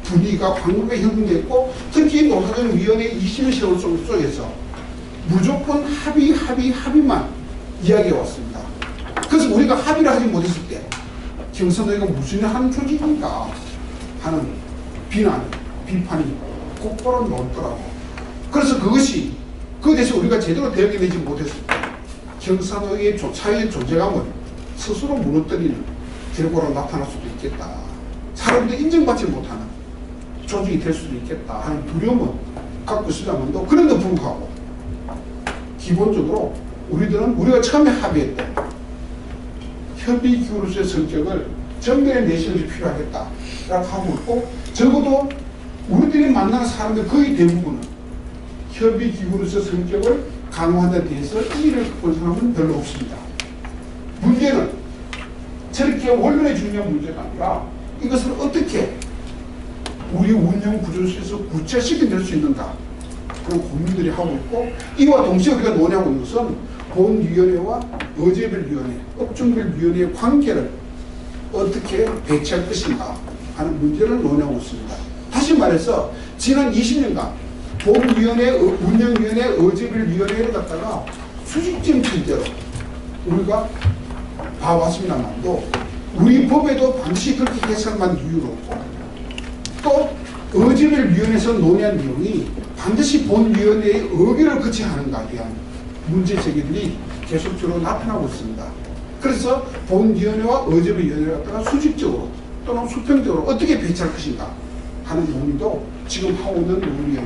분위기가 방금에 형성됐고, 특히 노사정위원회 20년 세월 속에서 무조건 합의만 이야기해 왔습니다. 그래서 우리가 합의를 하지 못했을 때 경상노예가 무슨 일을 하는 조직인가 하는 비판이 곧바로 나오더라고. 그래서 그것이 그에 대해서 우리가 제대로 대응해내지 못했을 때 경상노예의 사회의 존재감을 스스로 무너뜨리는 결과로 나타날 수도 있겠다. 사람들이 인정받지 못하는 조직이 될 수도 있겠다 하는 두려움은 갖고 있으면도, 그런데 불구하고 기본적으로 우리가 처음에 합의했던 협의기구로서의 성격을 전면에 내시는 것이 필요하겠다라고 하고 있고, 적어도 우리들이 만나는 사람들 거의 대부분은 협의기구로서의 성격을 강화하는 데 대해서 이의를 본 사람은 별로 없습니다. 문제는 저렇게 원론의 중요한 문제가 아니라 이것을 어떻게 우리 운영 구조 속에서 구체시켜낼 수 있는가, 그런 고민들이 하고 있고, 이와 동시에 우리가 논의하고 있는 것은 보훈위원회와 의제별위원회, 업종별위원회의 관계를 어떻게 배치할 것인가 하는 문제를 논의하고 있습니다. 다시 말해서 지난 20년간 보훈위원회, 운영위원회, 의제별위원회를 갖다가 수직적 체제로 우리가 봐왔습니다만도 우리 법에도 반드시 그렇게 해석만 이유가 없고, 또 의제별위원회에서 논의한 내용이 반드시 본위원회의 의결을 거쳐야 하는가에 대한 문제 제기들이 계속적으로 나타나고 있습니다. 그래서 본위원회와 의제별위원회를 갖다가 수직적으로 또는 수평적으로 어떻게 배치할 것인가 하는 논의도 지금 하고 있는 논의의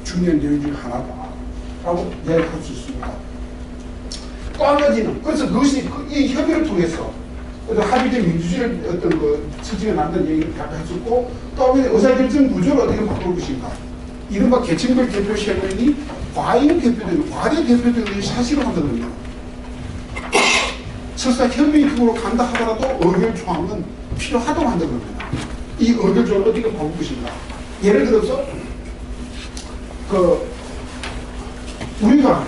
중요한 내용 중 하나다라고 이야기할 수 있습니다. 또 한 가지는 그래서 그것이 이 협의를 통해서 합의된 민주주의를 어떤 그 처지가 난다는 얘기를 했었고 또 의사결정 구조를 어떻게 바꿀 것인가 이른바 계층별 대표 세력이 과잉 대표되는 과대 대표되는 사실을 한다는 겁니다. 설사 협의국으로 간다 하더라도 의결 조항은 필요하다고 한다는 겁니다. 이 의결 조항을 어떻게 바꿀 것인가. 예를 들어서 우리가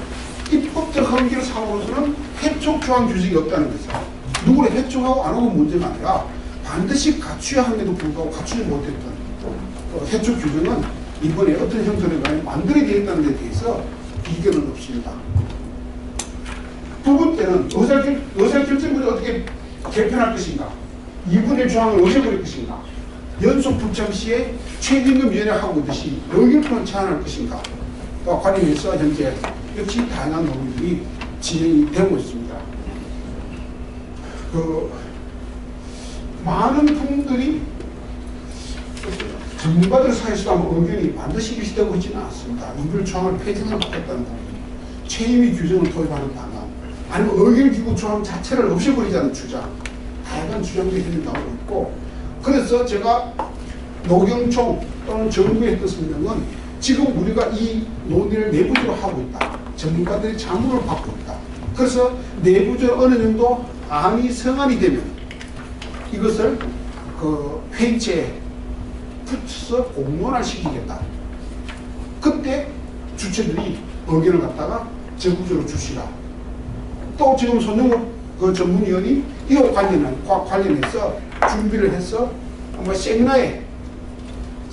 입법적 한계를 삼으로서는 해촉 조항 규칙이 없다는 거죠. 누구를 해촉하고 안 하고 문제가 아니라 반드시 갖춰야 함에도 불구하고 갖추지 못했던 해촉 규정은 이번에 어떤 형태로 만들어야 되겠다는 데 대해서 이견은 없습니다. 두 번째는 의사결정을 어떻게 개편할 것인가, 2분의 1 조항을 없애버릴 것인가, 연속 불참 시에 최저임금위원회 하고 있듯이 의결권을 제한할 것인가 와 관련해서 현재 역시 다양한 논의들이 진행이 되고 있습니다. 많은 분들이 전문가들 사이에서도 아마 의견이 반드시 일치되고 있지는 않습니다. 의결 조항을 폐지하는 것같다는 부분, 최임의 규정을 도입하는 방안, 아니면 의결기구 조항 자체를 없애버리자는 주장, 다양한 주장들이 현재 나오고 있고, 그래서 제가 노경총 또는 정부에 했던 설명은 지금 우리가 이 논의를 내부적으로 하고 있다. 전문가들이 자문을 받고 있다. 그래서 내부적으로 어느 정도 안이 성안이 되면 이것을 회의체에 붙여서 공론화 시키겠다. 그때 주체들이 의견을 갖다가 적극적으로 주시라. 또 지금 손영욱 전문위원이 이와 관련해서 준비를 해서 아마 세미나에서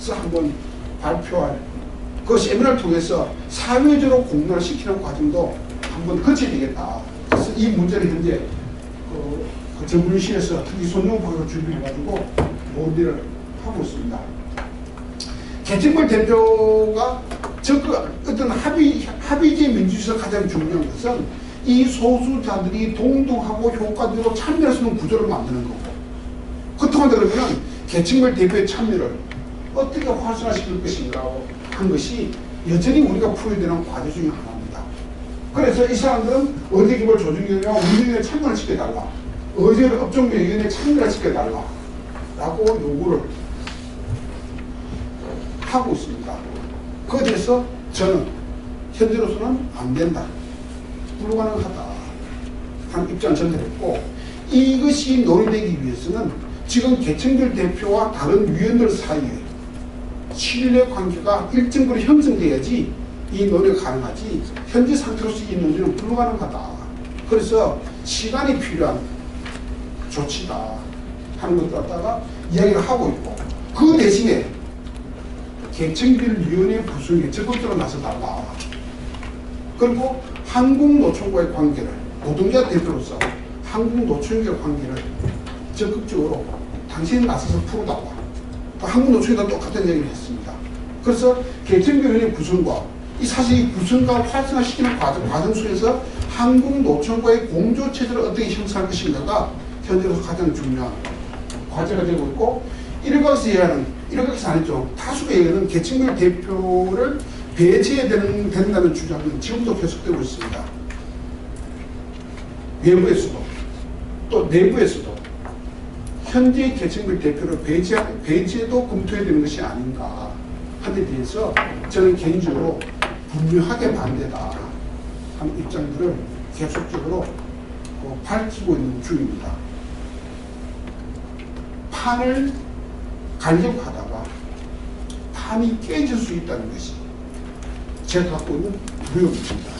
한번 발표할 그 세미나를 통해서 사회적으로 공론화 시키는 과정도 한번 거쳐야 되겠다. 그래서 이 문제를 현재 전문실에서 특히 손영욱 박사가 준비해가지고 논의를 하고 있습니다. 계층별 대표가 어떤 합의제 민주주의에서 가장 중요한 것은 이 소수자들이 동등하고 효과적으로 참여할 수 있는 구조를 만드는 거고, 그렇다고 그러면 계층별 대표의 참여를 어떻게 활성화시킬 것인가라고 한 것이 여전히 우리가 풀어야 되는 과제 중에 하나입니다. 그래서 이 사람들은 의제개발 조정위원회와 운영위원회에 참여를 시켜달라, 업종위원회에 참여를 시켜달라 라고 요구를 하고 있습니다. 그에 대해서 저는 현재로서는 안 된다, 불가능하다 하는 입장을 전달했고, 이것이 논의되기 위해서는 지금 계층별 대표와 다른 위원들 사이에 신뢰 관계가 일정으로 형성돼야지 이 논의가 가능하지, 현재 상태로서 이 논의는 불가능하다. 그래서 시간이 필요한 조치다 하는 것을 갖다가 이야기를 하고 있고, 그 대신에 계층별위원회 구성에 적극적으로 나서달라. 그리고 한국노총과의 관계를, 노동자 대표로서 한국노총과의 관계를 적극적으로 당신이 나서서 풀어달라. 한국노총에다 똑같은 얘기를 했습니다. 그래서 계층별위원회 구성과 사실 이 구성과 활성화시키는 과정 속에서 한국노총과의 공조체제를 어떻게 형성할 것인가가 현재로서 가장 중요한 과제가 되고 있고, 일각에서 아니죠. 다수가 얘기하는 계층별 대표를 배제해야 된다는 주장은 지금도 계속되고 있습니다. 외부에서도 또 내부에서도 현재 계층별 대표를 배제도 검토해야 되는 것이 아닌가 하는 데 대해서 저는 개인적으로 분명하게 반대다 하는 입장들을 계속적으로 밝히고 있는 중입니다. 판을 가려고 하다가 판이 깨질 수 있다는 것이 제가 갖고 있는 두려움입니다.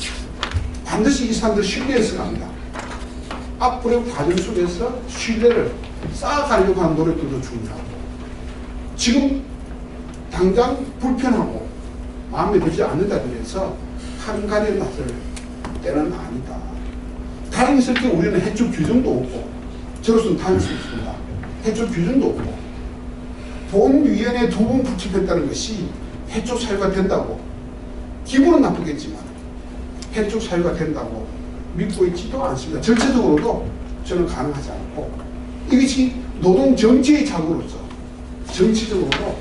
반드시 이 사람들 신뢰해서는 합니다. 앞으로의 과정 속에서 신뢰를 쌓아가려고 하는 노력들도 중요하고, 지금 당장 불편하고 마음에 들지 않는다 그래서 한간에 나설 때는 아니다. 다행스럽게 우리는 해촉 규정도 없고, 저로서는 다행스럽습니다. 해촉 규정도 없고, 본위원회 2번 불집했다는 것이 해촉 사유가 된다고, 기분은 나쁘겠지만 해촉 사유가 된다고 믿고 있지도 않습니다. 절차적으로도 저는 가능하지 않고, 이것이 노동 정치의 자구로서 정치적으로도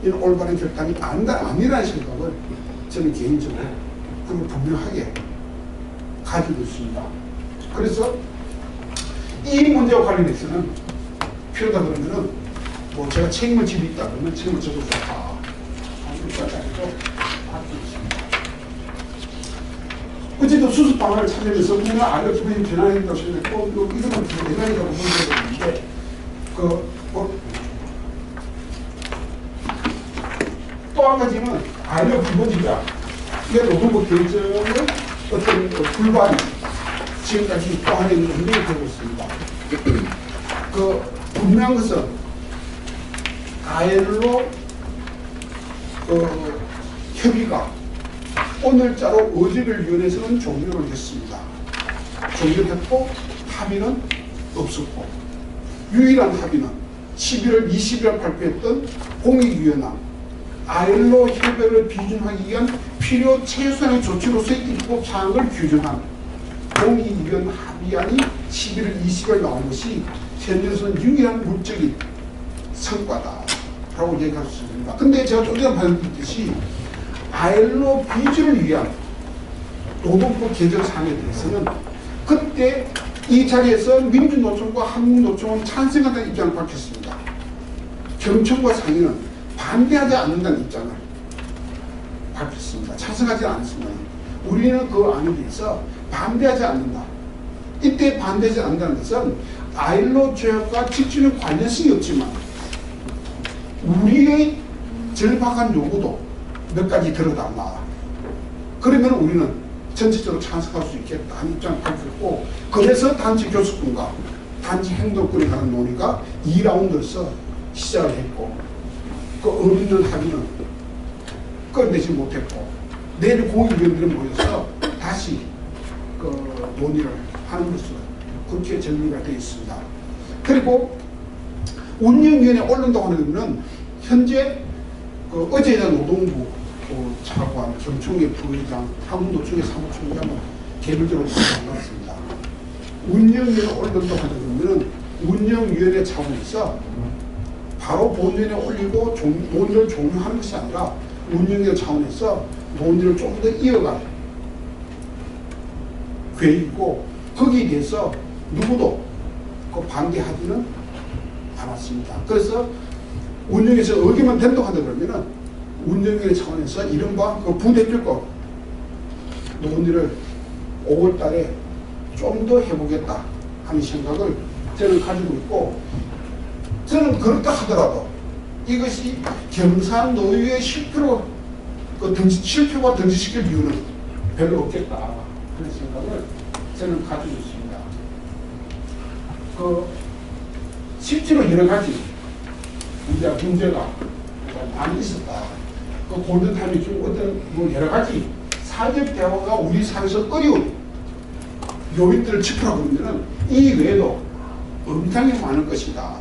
이는 올바른 결단이 아니라는 생각을 저는 개인적으로 그걸 분명하게 가지고 있습니다. 그래서 이 문제와 관련해서는 필요하다 그러면은 뭐 제가 책임을 지고 있다 그러면 책임을 져도 좋다. 어쨌든 수습 방안을 찾으면서 우리는 알력기분이 변화해야 된다고 생각했고 이거는 변화이라고 보는데 또 한 가지는 알력기본주의자 이게 노동부 결정의 어떤 불발이 지금까지 또 하나의 문제가 되고 있습니다. 분명한 것은 ILO 협의가 오늘자로 어제를 위원회에서는 종료를 했습니다. 종료했고 합의는 없었고 유일한 합의는 11월 20일 발표했던 공익위원회 ILO 협약을 비준하기 위한 필요 최소한의 조치로서의 입법 사항을 규정한 공익위원 합의안이 11월 20일 나온 것이 현재로서는 유일한 물적인 성과다라고 얘기할 수 있습니다. 근데 제가 좀 전에 말씀드렸듯이 ILO 비준을 위한 노동법 개정 사항에 대해서는 그때 이 자리에서 민주노총과 한국노총은 찬성한다는 입장을 밝혔습니다. 경청과 상의는 반대하지 않는다는 입장을 밝혔습니다. 찬성하지 않습니다. 우리는 그 안에 대해서 반대하지 않는다. 이때 반대하지 않는다는 것은 ILO 조약과 직접적 관련성이 없지만 우리의 절박한 요구도 몇 가지 들어달라. 그러면 우리는 전체적으로 찬성할 수 있겠다 하는 입장을 밝혔고 그래서 단체 교섭군과 단체 행동권에 관한 논의가 2라운드에서 시작을 했고 그 어린는 합의는 끝내지 못했고 내일 공익위원들이 모여서 다시 그 논의를 하는 것으로 그렇게 정리가 되어 있습니다. 그리고 운영위원회 올린다고 하는 현재 어제 노동부 차관, 경총회 부회장, 한국노총회 사무총장은 개별적으로 만났습니다. 운영위원회 올린다고 하는 운영위원회 차원에서 바로 본연에 올리고 논의를 종료하는 것이 아니라 운영위원회 차원에서 논의를 좀 더 이어갈 계획이고 거기에 대해서 누구도 반대하지는 않았습니다. 그래서 운영에서 의견만 된다고 한다 그러면은 운영위원회 차원에서 이른바 부대표급 논의를 5월 달에 좀 더 해보겠다 하는 생각을 저는 가지고 있고 저는 그렇다 하더라도 이것이 경상노위의 실표가 등지시킬 이유는 별로 없겠다 하는 생각을 저는 가지고 있습니다. 실제로 여러 가지 문제가 많이 있었다. 골든타임이 좀 어떤 여러 가지 사회적 대화가 우리 사회에서 어려운 요인들을 짚으라고 그러면 이 외에도 엄청나게 많을 것이다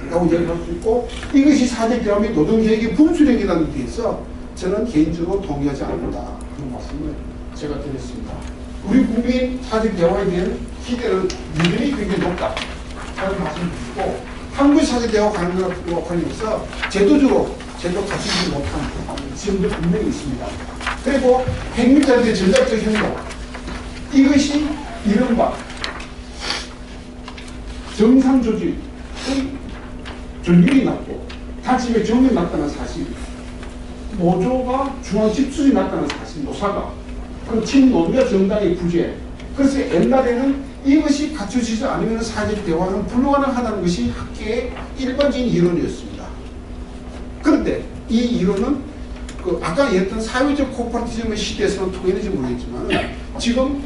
라고 얘기할 수 있고 이것이 사회적 대화 및 노동계획의 분수령이라는 데 대해서 저는 개인적으로 동의하지 않는다 하는 말씀을 제가 드렸습니다. 우리 국민 사회적 대화에 대한 기대는 여전히 굉장히 높다 하는 말씀을 드리고 한국 사회적 대화 관련해서 제도 갖추지 못한 지금도 분명히 있습니다. 그리고 핵민자들의 전략적 행동 이것이 이른바 정상조직의 전율이 낮고 단체의 정이 낮다는 사실 노조가 중앙 집수이 낮다는 사실 노사가 그리고 친노조와 정당의 부재 그래서 옛날에는 이것이 갖춰지지 않으면 사회적 대화는 불가능하다는 것이 학계의 일반적인 이론이었습니다. 그런데 이 이론은 아까 얘기했던 사회적 코퍼레티즘의 시대에서는 통일되지 모르겠지만 지금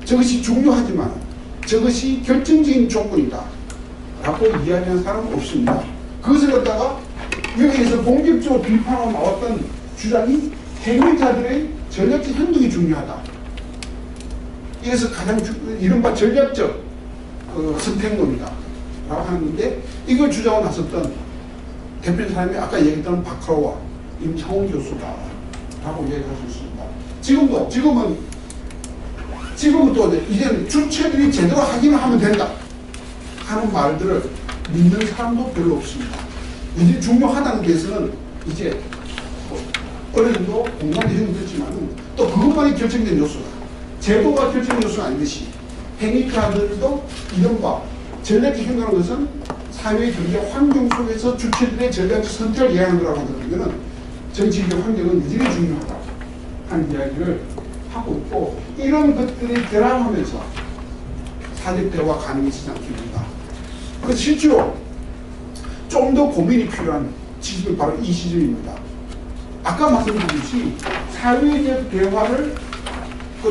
저것이 중요하지만 저것이 결정적인 조건이다 라고 이야기하는 사람은 없습니다. 그것을 갖다가 여기에서 공격적으로 비판하고 나왔던 주장이 핵민자들의 전략적 행동이 중요하다. 이것을 가장 이른바 전략적 선택론이다 라고 하는데 이걸 주장하고 나섰던 대표 사람이 아까 얘기했던 박하로와 임창훈 교수다 라고 얘기할 수 있습니다. 지금은 또 이제는 주체들이 제대로 하기만 하면 된다 하는 말들을 믿는 사람도 별로 없습니다. 이제 중요하다는 데서는 이제 어느 정도 공감이 형성됐지만 또 그것만이 결정된 요소다. 제도가 결정된 요소가 아니듯이 행위자들도 이른바 전략적 행동하는 것은 사회 경제 환경 속에서 주체들의 전략적 선택을 이해하는 거라고 하더라면 정치적 환경은 여전히 중요하다 하는 이야기를 하고 있고, 이런 것들이 결합하면서 사회적 대화가 가능해지지 않겠는가. 그래서 실제로 좀 더 고민이 필요한 지점이 바로 이 시점입니다. 아까 말씀드렸듯이 사회적 대화를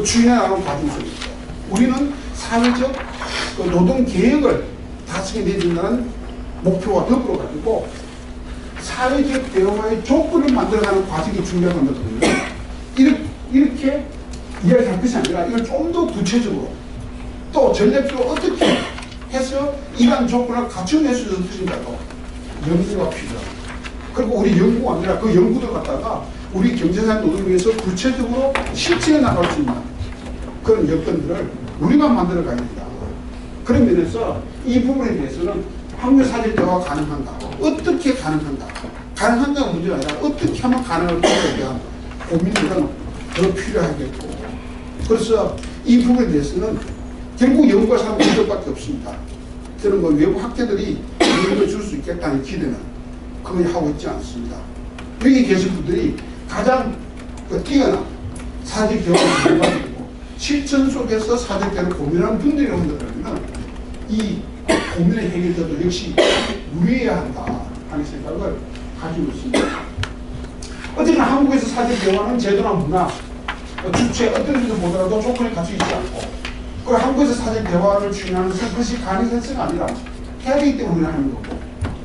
주인해 나가는 과정 속에서 우리는 사회적 노동 개혁을 다스게 내준다는 목표와 더불어 가지고 사회적 대화의 조건을 만들어가는 과정이 중요하다는 거거든요. 이렇게 이야기할 것이 아니라 이걸 좀 더 구체적으로 또 전략적으로 어떻게 해서 이러한 조건을 갖춰낼 수 있을 것인가도 연구가 필요합니다. 그리고 우리 연구가 아니라 그 연구를 갖다가 우리 경제산 노동을 위해서 구체적으로 실천해 나갈 수 있는 그런 여건들을 우리가 만들어 가야 된다. 그런 면에서 이 부분에 대해서는 한국 사회적 대화가 가능한가? 어떻게 가능한가? 가능한가가 문제가 아니라 어떻게 하면 가능할까에 대한 고민들은 더 필요하겠고, 그래서 이 부분에 대해서는 결국 연구가 사람 이것밖에 없습니다. 저는 뭐 외부 학자들이 연구를 줄 수 있겠다는 기대는 그걸 하고 있지 않습니다. 여기 계신 분들이 가장 뛰어난 사회적 대화를 가지고 실천 속에서 사회적 대화를 고민하는 분들이라고 한다면 이 고민의 해결자도 역시 우리해야 한다 하는 생각을 가지고 있습니다. 어쨌든 한국에서 사회적 대화는 제도나 문화, 주체 어떤 일도 보더라도 조건이 갖춰있지 않고, 그 한국에서 사회적 대화를 추진하는 것은 그것이 가능해서가 아니라 해야 되기 때문에 하는 거고,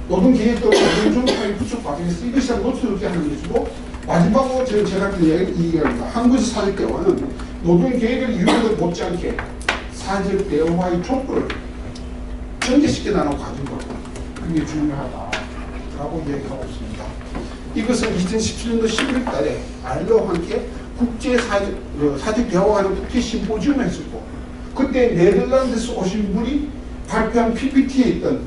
노동계획도 노동조합의 구축 과정에서 이것이 노출되게 하는 것이고, 마지막으로 제가 그 이야기합니다. 한국에서 사회적 대화는 노동계획을 이루어도 못지않게 사회적 대화의 촉구를 전개시켜 나가는 과정이고, 그게 중요하다라고 이야기하고 있습니다. 이것은 2017년도 11월 달에 ILO와 함께 사회적 대화하는 국제 심포지움을 했었고, 그때 네덜란드에서 오신 분이 발표한 PPT에 있던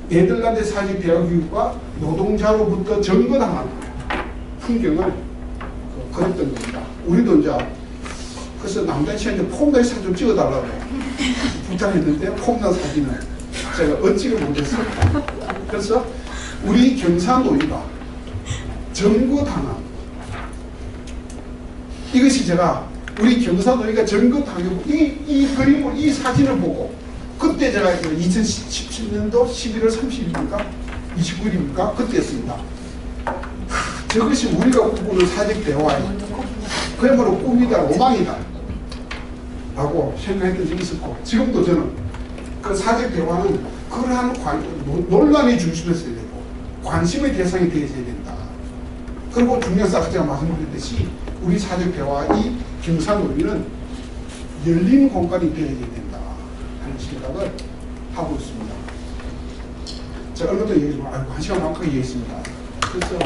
네덜란드 사회적 대화 교육과 노동자로부터 점거당한 풍경을 그렸던 겁니다. 우리도 이제 그래서 남자 씨한테 폼나 사진 좀 찍어달라고 부탁했는데 폼나 사진을 제가 얻지를 못했어요. 그래서 우리 경사노위가 점거당한, 이것이 제가 우리 경사노위가 점거당하고 이 그림을, 이 사진을 보고 그때 제가 2017년도 11월 30일입니까? 29일입니까? 그때였습니다. 저것이 우리가 꿈꾸는 사회적 대화의 그야말로 꿈이다, 로망이다 라고 생각했던 적이 있었고, 지금도 저는 그 사회적 대화는 그러한 논란의 중심에서 해야 되고 관심의 대상이 되어야 된다. 그리고 중요한 사항 제가 말씀드렸듯이 우리 사회적 대화의 경사노위는 열린 공간이 되어야 된다 하는 생각을 하고 있습니다. 제가 얼마 전에 얘기했지만 한 시간 만큼 얘기했습니다. 그래서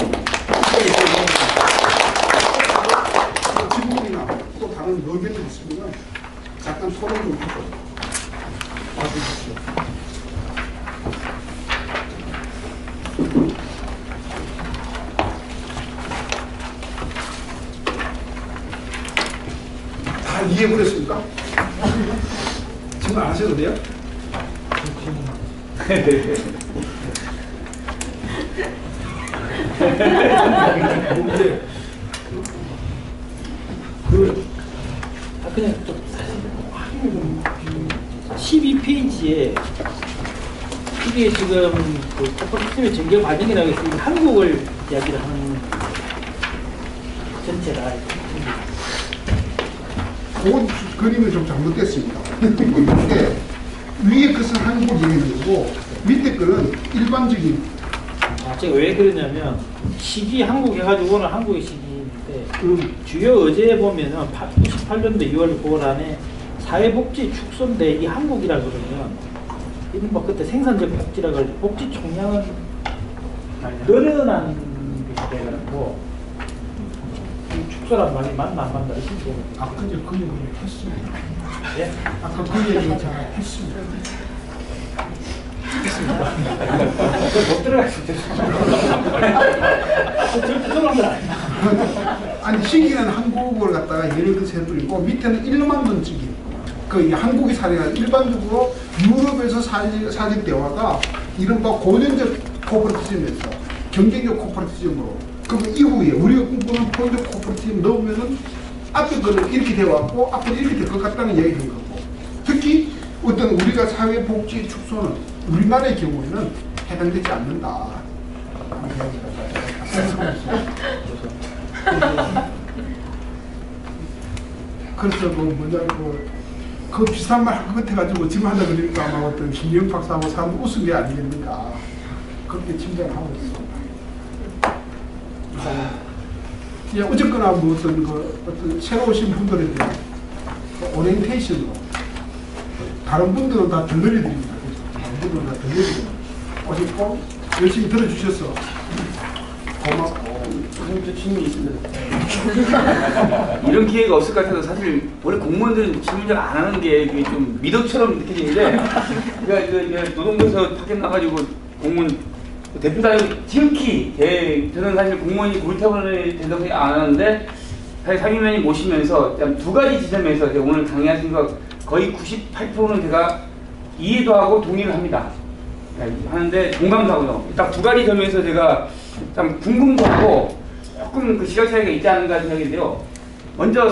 질문이나 또 다른 의견이 있으면 잠깐 토론 좀 하고 와주십시오. 다 이해해버렸습니까? 질문 안 하셔도 돼요? 그냥 좀 12페이지에 이게 지금 그 코퍼레이티브의 전개 과정이라고 해서 한국을 이야기를 하는 전체다. 그 그림이 좀 잘못됐습니다. 이게 위에 것은 한국 얘기는 거고 밑에 거는 일반적인. 제가 왜 그러냐면 시기 한국 해가지고는 한국의 시기인데 주요 의제에 보면은 98년도 2월 9월 안에 사회복지 축소인데 이 한국이라 그러면 이른바 그때 생산적 복지라 그러죠. 복지 총량은 늘어난 것이 돼가지고 축소란 말이 맞나 안 맞나 싶어요. 아까 이제 그 얘기를 했습니다. 예? 아까 그 얘기를 제가 했습니다. 못 들어가시죠. 절대 그런 건 아니야. 아니 시기는 한국을 갖다가 예를 들어서 해버리고 밑에는 1만 원짜리 그 한국의 사례가 일반적으로 유럽에서 사진 대화가 이른바 고전적 코퍼레티즘에서 경쟁적 코퍼레티즘으로 그럼 이후에 우리가 꿈꾸는 포인트 코퍼레티즘 넣으면은 앞에 거는 이렇게 되어왔고 앞에 이렇게 될 것 같다는 얘기인 거고 특히 어떤 우리가 사회복지 축소는 우리나라의 경우에는 해당되지 않는다. 그래서 그 비슷한 말 할 것 같아가지고 지금 하다 그러니까 아마 어떤 김영 박사하고 사람 웃은 게 아니겠는가 그렇게 짐작을 하고 있습니다. 예, 어쨌거나 뭐 어떤 새로 오신 분들에 대한 오리엔테이션으로 다른 분들은 다 덜러리 드립니다. 다른 분들은 다 덜러리 드립니다. 오셨고 열심히 들어주셔서 고맙고 저 질문이 있습니다. 이런 기회가 없을 것 같아서 사실 원래 공무원들은 질문을 안 하는 게 좀 미덕처럼 느껴지는데 그러니까 노동부에서 파견 나가지고 공무원 대표단이 지극히 저는 사실 공무원이 고리타분이 된다고 생각 안 하는데 사실 상임위원님 모시면서 두 가지 지점에서 제가 오늘 강의하신 거 거의 98%는 제가 이해도 하고 동의를 합니다. 하는데 공감도 하고요. 딱 두 가지 점에서 제가 참 궁금도 하고 조금 그 시각 차이가 있지 않은가 생각인데요. 먼저